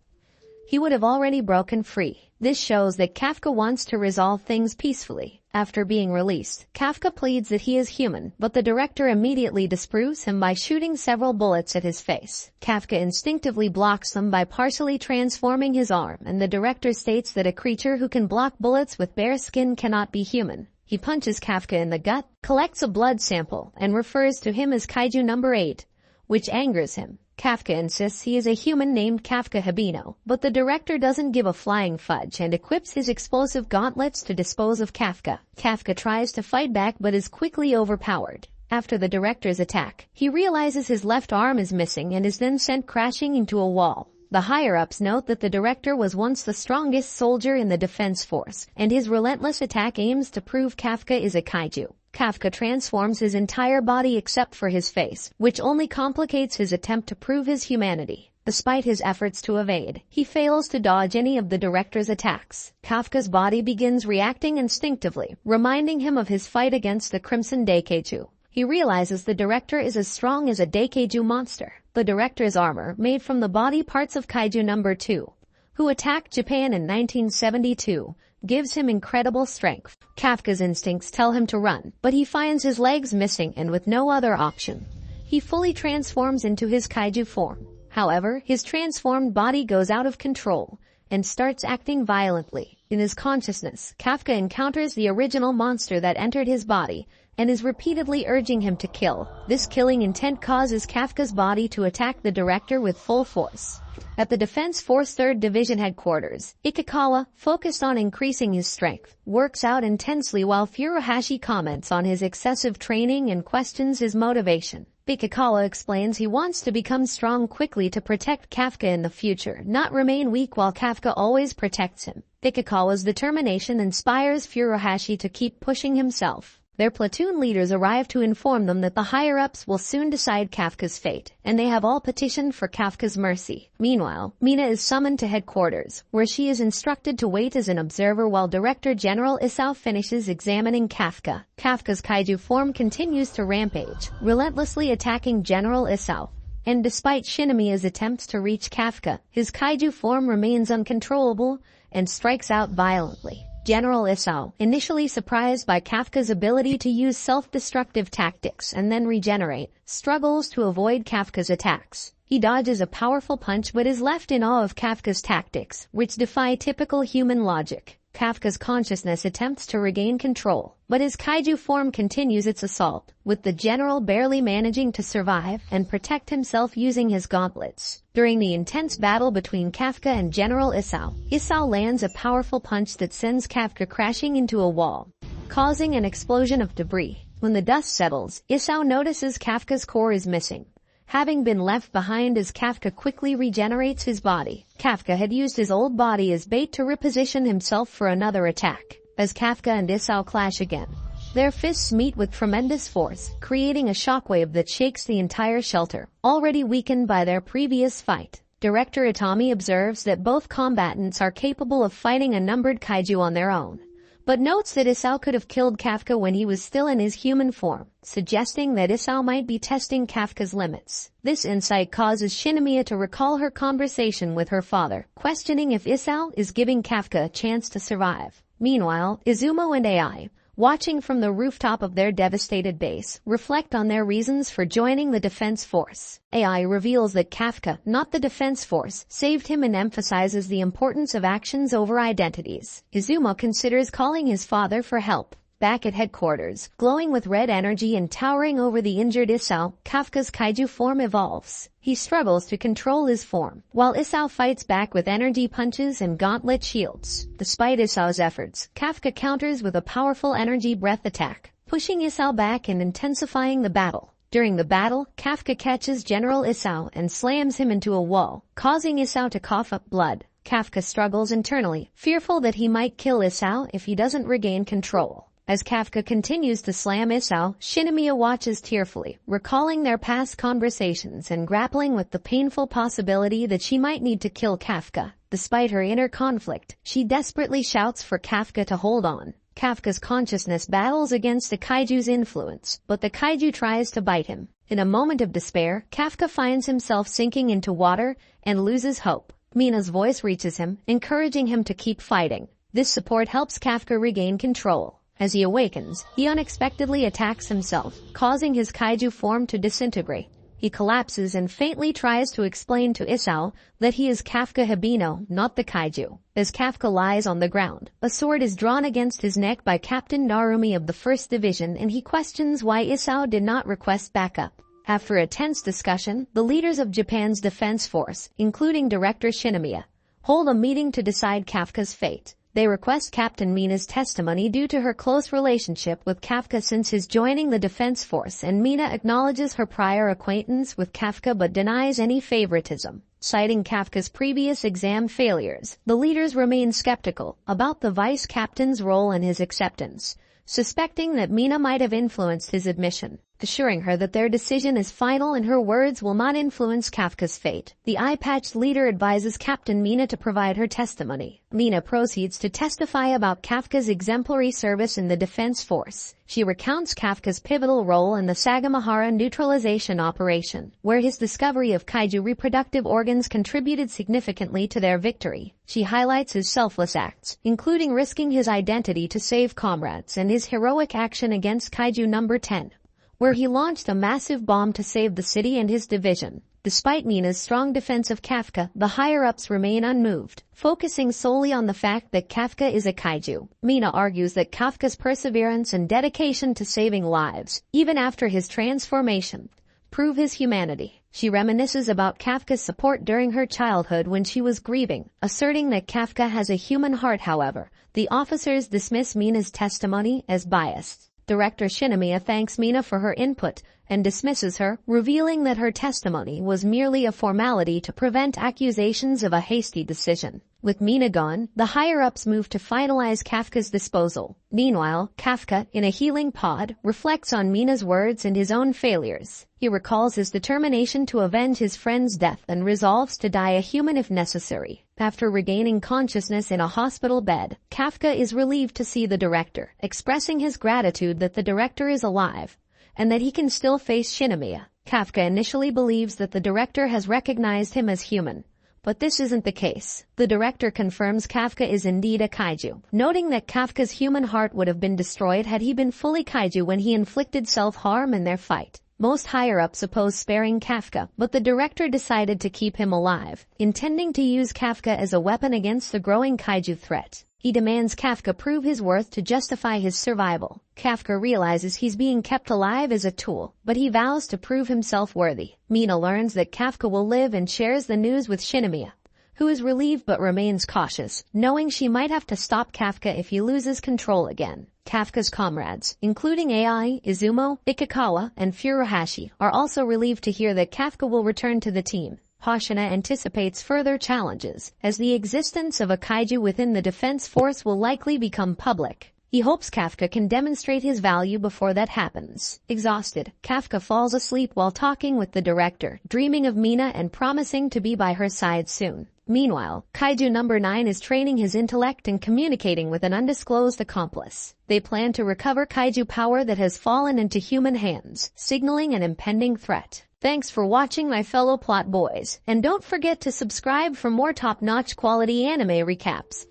Speaker 1: he would have already broken free. This shows that Kafka wants to resolve things peacefully. After being released, Kafka pleads that he is human, but the director immediately disproves him by shooting several bullets at his face. Kafka instinctively blocks them by partially transforming his arm, and the director states that a creature who can block bullets with bare skin cannot be human. He punches Kafka in the gut, collects a blood sample, and refers to him as Kaiju number 8, which angers him. Kafka insists he is a human named Kafka Hibino, but the director doesn't give a flying fudge and equips his explosive gauntlets to dispose of Kafka. Kafka tries to fight back but is quickly overpowered. After the director's attack, he realizes his left arm is missing and is then sent crashing into a wall. The higher-ups note that the director was once the strongest soldier in the defense force, and his relentless attack aims to prove Kafka is a kaiju. Kafka transforms his entire body except for his face, which only complicates his attempt to prove his humanity. Despite his efforts to evade, he fails to dodge any of the director's attacks. Kafka's body begins reacting instinctively, reminding him of his fight against the Crimson Daikeiju. He realizes the director is as strong as a Daikeiju monster. The director's armor, made from the body parts of Kaiju number 2, who attacked Japan in 1972, gives him incredible strength. Kafka's instincts tell him to run, but he finds his legs missing and with no other option, he fully transforms into his kaiju form. However, his transformed body goes out of control and starts acting violently. In his consciousness, Kafka encounters the original monster that entered his body and is repeatedly urging him to kill. This killing intent causes Kafka's body to attack the director with full force. At the Defense Force 3rd Division headquarters, Ikikawa, focused on increasing his strength, works out intensely while Furuhashi comments on his excessive training and questions his motivation. Ikikawa explains he wants to become strong quickly to protect Kafka in the future, not remain weak while Kafka always protects him. Ikikawa's determination inspires Furuhashi to keep pushing himself. Their platoon leaders arrive to inform them that the higher-ups will soon decide Kafka's fate, and they have all petitioned for Kafka's mercy. Meanwhile, Mina is summoned to headquarters, where she is instructed to wait as an observer while Director General Isao finishes examining Kafka. Kafka's kaiju form continues to rampage, relentlessly attacking General Isao. And despite Shinomiya's attempts to reach Kafka, his kaiju form remains uncontrollable and strikes out violently. General Isao, initially surprised by Kafka's ability to use self-destructive tactics and then regenerate, struggles to avoid Kafka's attacks. He dodges a powerful punch but is left in awe of Kafka's tactics, which defy typical human logic. Kafka's consciousness attempts to regain control, but his kaiju form continues its assault, with the general barely managing to survive and protect himself using his gauntlets. During the intense battle between Kafka and General Isao, Isao lands a powerful punch that sends Kafka crashing into a wall, causing an explosion of debris. When the dust settles, Isao notices Kafka's core is missing, having been left behind as Kafka quickly regenerates his body. Kafka had used his old body as bait to reposition himself for another attack. As Kafka and Isao clash again, their fists meet with tremendous force, creating a shockwave that shakes the entire shelter, already weakened by their previous fight. Director Itami observes that both combatants are capable of fighting a numbered kaiju on their own, but notes that Isao could have killed Kafka when he was still in his human form, suggesting that Isao might be testing Kafka's limits. This insight causes Shinomiya to recall her conversation with her father, questioning if Isao is giving Kafka a chance to survive. Meanwhile, Izumo and AI, watching from the rooftop of their devastated base, reflect on their reasons for joining the defense force. AI reveals that Kafka, not the defense force, saved him and emphasizes the importance of actions over identities. Izumo considers calling his father for help. Back at headquarters, glowing with red energy and towering over the injured Isao, Kafka's kaiju form evolves. He struggles to control his form, while Isao fights back with energy punches and gauntlet shields. Despite Isao's efforts, Kafka counters with a powerful energy breath attack, pushing Isao back and intensifying the battle. During the battle, Kafka catches General Isao and slams him into a wall, causing Isao to cough up blood. Kafka struggles internally, fearful that he might kill Isao if he doesn't regain control. As Kafka continues to slam Isao, Shinomiya watches tearfully, recalling their past conversations and grappling with the painful possibility that she might need to kill Kafka. Despite her inner conflict, she desperately shouts for Kafka to hold on. Kafka's consciousness battles against the kaiju's influence, but the kaiju tries to bite him. In a moment of despair, Kafka finds himself sinking into water and loses hope. Mina's voice reaches him, encouraging him to keep fighting. This support helps Kafka regain control. As he awakens, he unexpectedly attacks himself, causing his kaiju form to disintegrate. He collapses and faintly tries to explain to Isao that he is Kafka Hibino, not the kaiju. As Kafka lies on the ground, a sword is drawn against his neck by Captain Narumi of the 1st Division, and he questions why Isao did not request backup. After a tense discussion, the leaders of Japan's defense force, including Director Shinomiya, hold a meeting to decide Kafka's fate. They request Captain Mina's testimony due to her close relationship with Kafka since his joining the defense force, and Mina acknowledges her prior acquaintance with Kafka but denies any favoritism. Citing Kafka's previous exam failures, the leaders remain skeptical about the vice captain's role in his acceptance, suspecting that Mina might have influenced his admission. Assuring her that their decision is final and her words will not influence Kafka's fate, the eye-patched leader advises Captain Mina to provide her testimony. Mina proceeds to testify about Kafka's exemplary service in the defense force. She recounts Kafka's pivotal role in the Sagamihara neutralization operation, where his discovery of kaiju reproductive organs contributed significantly to their victory. She highlights his selfless acts, including risking his identity to save comrades, and his heroic action against Kaiju number 10. Where he launched a massive bomb to save the city and his division. Despite Mina's strong defense of Kafka, the higher-ups remain unmoved, focusing solely on the fact that Kafka is a kaiju. Mina argues that Kafka's perseverance and dedication to saving lives, even after his transformation, prove his humanity. She reminisces about Kafka's support during her childhood when she was grieving, asserting that Kafka has a human heart. However, the officers dismiss Mina's testimony as biased. Director Shinomiya thanks Mina for her input and dismisses her, revealing that her testimony was merely a formality to prevent accusations of a hasty decision. With Mina gone, the higher-ups move to finalize Kafka's disposal. Meanwhile, Kafka, in a healing pod, reflects on Mina's words and his own failures. He recalls his determination to avenge his friend's death and resolves to die a human if necessary. After regaining consciousness in a hospital bed, Kafka is relieved to see the director, expressing his gratitude that the director is alive and that he can still face Shinomiya. Kafka initially believes that the director has recognized him as human, but this isn't the case. The director confirms Kafka is indeed a kaiju, noting that Kafka's human heart would have been destroyed had he been fully kaiju when he inflicted self-harm in their fight. Most higher-ups oppose sparing Kafka, but the director decided to keep him alive, intending to use Kafka as a weapon against the growing kaiju threat. He demands Kafka prove his worth to justify his survival. Kafka realizes he's being kept alive as a tool, but he vows to prove himself worthy. Mina learns that Kafka will live and shares the news with Shinomiya, who is relieved but remains cautious, knowing she might have to stop Kafka if he loses control again. Kafka's comrades, including AI, Izumo, Ikikawa, and Furuhashi, are also relieved to hear that Kafka will return to the team. Hoshina anticipates further challenges, as the existence of a kaiju within the defense force will likely become public. He hopes Kafka can demonstrate his value before that happens. Exhausted, Kafka falls asleep while talking with the director, dreaming of Mina and promising to be by her side soon. Meanwhile, Kaiju number 9 is training his intellect and communicating with an undisclosed accomplice. They plan to recover Kaiju power that has fallen into human hands, signaling an impending threat. Thanks for watching, my fellow plot boys, and don't forget to subscribe for more top-notch quality anime recaps.